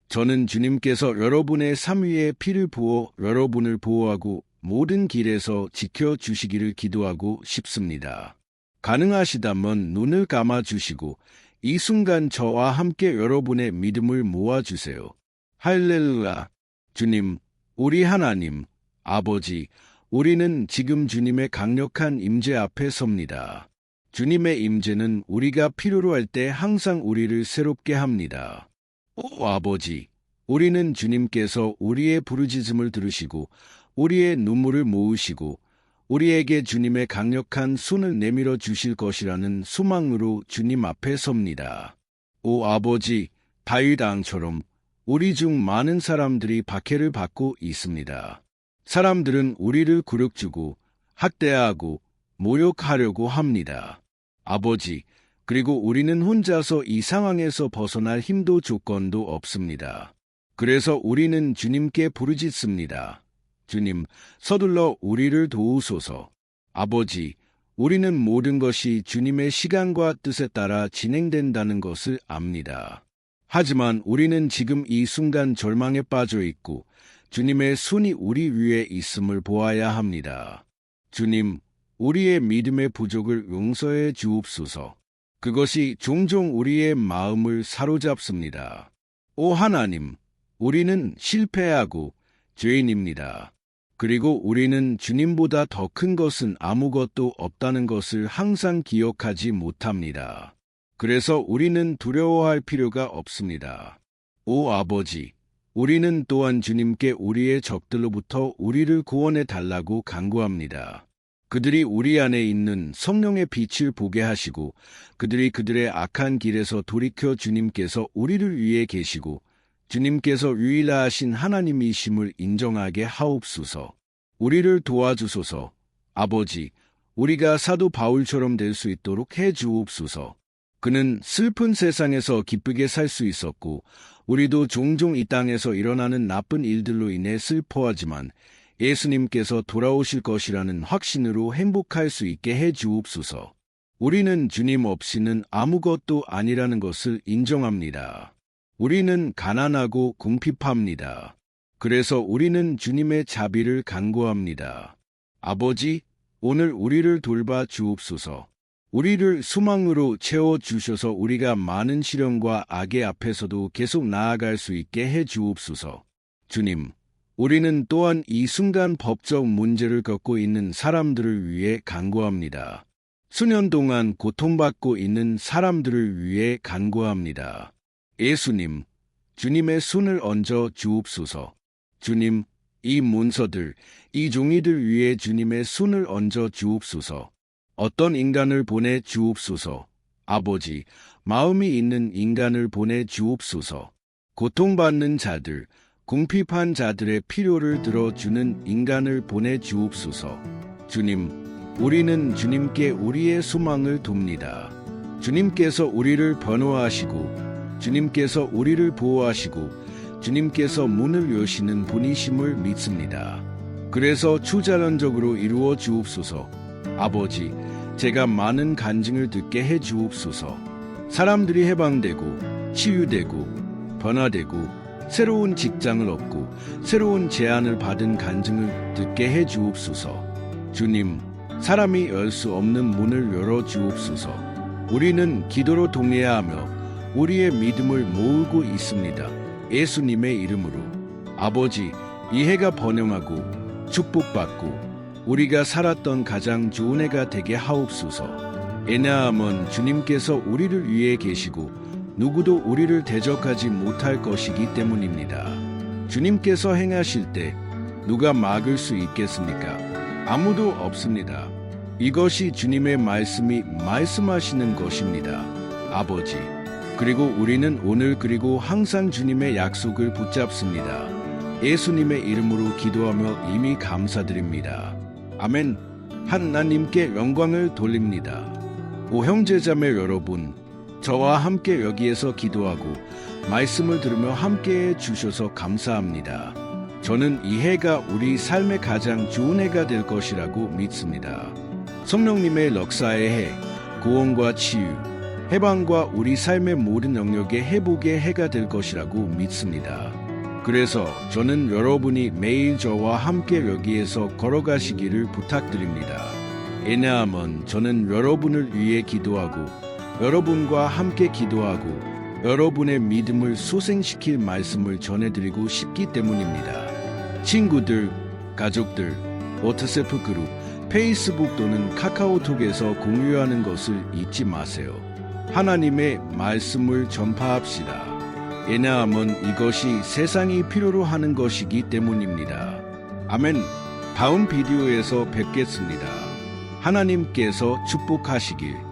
저는 주님께서 여러분의 삶 위에 피를 부어 여러분을 보호하고 모든 길에서 지켜주시기를 기도하고 싶습니다. 가능하시다면 눈을 감아주시고 이 순간 저와 함께 여러분의 믿음을 모아주세요. 할렐루야. 주님, 우리 하나님, 아버지, 우리는 지금 주님의 강력한 임재 앞에 섭니다. 주님의 임재는 우리가 필요로 할 때 항상 우리를 새롭게 합니다. 오 아버지, 우리는 주님께서 우리의 부르짖음을 들으시고 우리의 눈물을 모으시고 우리에게 주님의 강력한 손을 내밀어 주실 것이라는 소망으로 주님 앞에 섭니다. 오 아버지, 다윗 왕처럼 우리 중 많은 사람들이 박해를 받고 있습니다. 사람들은 우리를 굴욕주고 학대하고 모욕하려고 합니다. 아버지, 그리고 우리는 혼자서 이 상황에서 벗어날 힘도 조건도 없습니다. 그래서 우리는 주님께 부르짖습니다. 주님, 서둘러 우리를 도우소서. 아버지, 우리는 모든 것이 주님의 시간과 뜻에 따라 진행된다는 것을 압니다. 하지만 우리는 지금 이 순간 절망에 빠져 있고 주님의 손이 우리 위에 있음을 보아야 합니다. 주님, 우리의 믿음의 부족을 용서해 주옵소서. 그것이 종종 우리의 마음을 사로잡습니다. 오 하나님, 우리는 실패하고 죄인입니다. 그리고 우리는 주님보다 더 큰 것은 아무것도 없다는 것을 항상 기억하지 못합니다. 그래서 우리는 두려워할 필요가 없습니다. 오 아버지, 우리는 또한 주님께 우리의 적들로부터 우리를 구원해 달라고 간구합니다. 그들이 우리 안에 있는 성령의 빛을 보게 하시고 그들이 그들의 악한 길에서 돌이켜 주님께서 우리를 위해 계시고 주님께서 유일하신 하나님이심을 인정하게 하옵소서. 우리를 도와주소서. 아버지, 우리가 사도 바울처럼 될 수 있도록 해 주옵소서. 그는 슬픈 세상에서 기쁘게 살 수 있었고 우리도 종종 이 땅에서 일어나는 나쁜 일들로 인해 슬퍼하지만 예수님께서 돌아오실 것이라는 확신으로 행복할 수 있게 해 주옵소서. 우리는 주님 없이는 아무것도 아니라는 것을 인정합니다. 우리는 가난하고 궁핍합니다. 그래서 우리는 주님의 자비를 간구합니다. 아버지, 오늘 우리를 돌봐 주옵소서. 우리를 소망으로 채워주셔서 우리가 많은 시련과 악의 앞에서도 계속 나아갈 수 있게 해 주옵소서. 주님, 우리는 또한 이 순간 법적 문제를 겪고 있는 사람들을 위해 간구합니다. 수년 동안 고통받고 있는 사람들을 위해 간구합니다. 예수님, 주님의 손을 얹어 주옵소서. 주님, 이 문서들, 이 종이들 위에 주님의 손을 얹어 주옵소서. 어떤 인간을 보내 주옵소서. 아버지, 마음이 있는 인간을 보내 주옵소서. 고통받는 자들, 궁핍한 자들의 필요를 들어주는 인간을 보내 주옵소서. 주님, 우리는 주님께 우리의 소망을 둡니다. 주님께서 우리를 변호하시고 주님께서 우리를 보호하시고 주님께서 문을 여시는 분이심을 믿습니다. 그래서 초자연적으로 이루어 주옵소서. 아버지, 제가 많은 간증을 듣게 해 주옵소서. 사람들이 해방되고 치유되고 변화되고 새로운 직장을 얻고 새로운 제안을 받은 간증을 듣게 해 주옵소서. 주님, 사람이 열 수 없는 문을 열어 주옵소서. 우리는 기도로 동의하며 우리의 믿음을 모으고 있습니다. 예수님의 이름으로. 아버지, 이 해가 번영하고 축복받고 우리가 살았던 가장 좋은 해가 되게 하옵소서. 왜냐하면 주님께서 우리를 위해 계시고 누구도 우리를 대적하지 못할 것이기 때문입니다. 주님께서 행하실 때 누가 막을 수 있겠습니까? 아무도 없습니다. 이것이 주님의 말씀이 말씀하시는 것입니다. 아버지, 그리고 우리는 오늘 그리고 항상 주님의 약속을 붙잡습니다. 예수님의 이름으로 기도하며 이미 감사드립니다. 아멘. 하나님께 영광을 돌립니다. 오 형제자매 여러분, 저와 함께 여기에서 기도하고 말씀을 들으며 함께해 주셔서 감사합니다. 저는 이 해가 우리 삶의 가장 좋은 해가 될 것이라고 믿습니다. 성령님의 역사의 해, 구원과 치유, 해방과 우리 삶의 모든 영역의 회복의 해가 될 것이라고 믿습니다. 그래서 저는 여러분이 매일 저와 함께 여기에서 걸어가시기를 부탁드립니다. 왜냐하면 저는 여러분을 위해 기도하고 여러분과 함께 기도하고 여러분의 믿음을 소생시킬 말씀을 전해드리고 싶기 때문입니다. 친구들, 가족들, 워트스앱 그룹, 페이스북 또는 카카오톡에서 공유하는 것을 잊지 마세요. 하나님의 말씀을 전파합시다. 왜냐하면 이것이 세상이 필요로 하는 것이기 때문입니다. 아멘. 다음 비디오에서 뵙겠습니다. 하나님께서 축복하시길.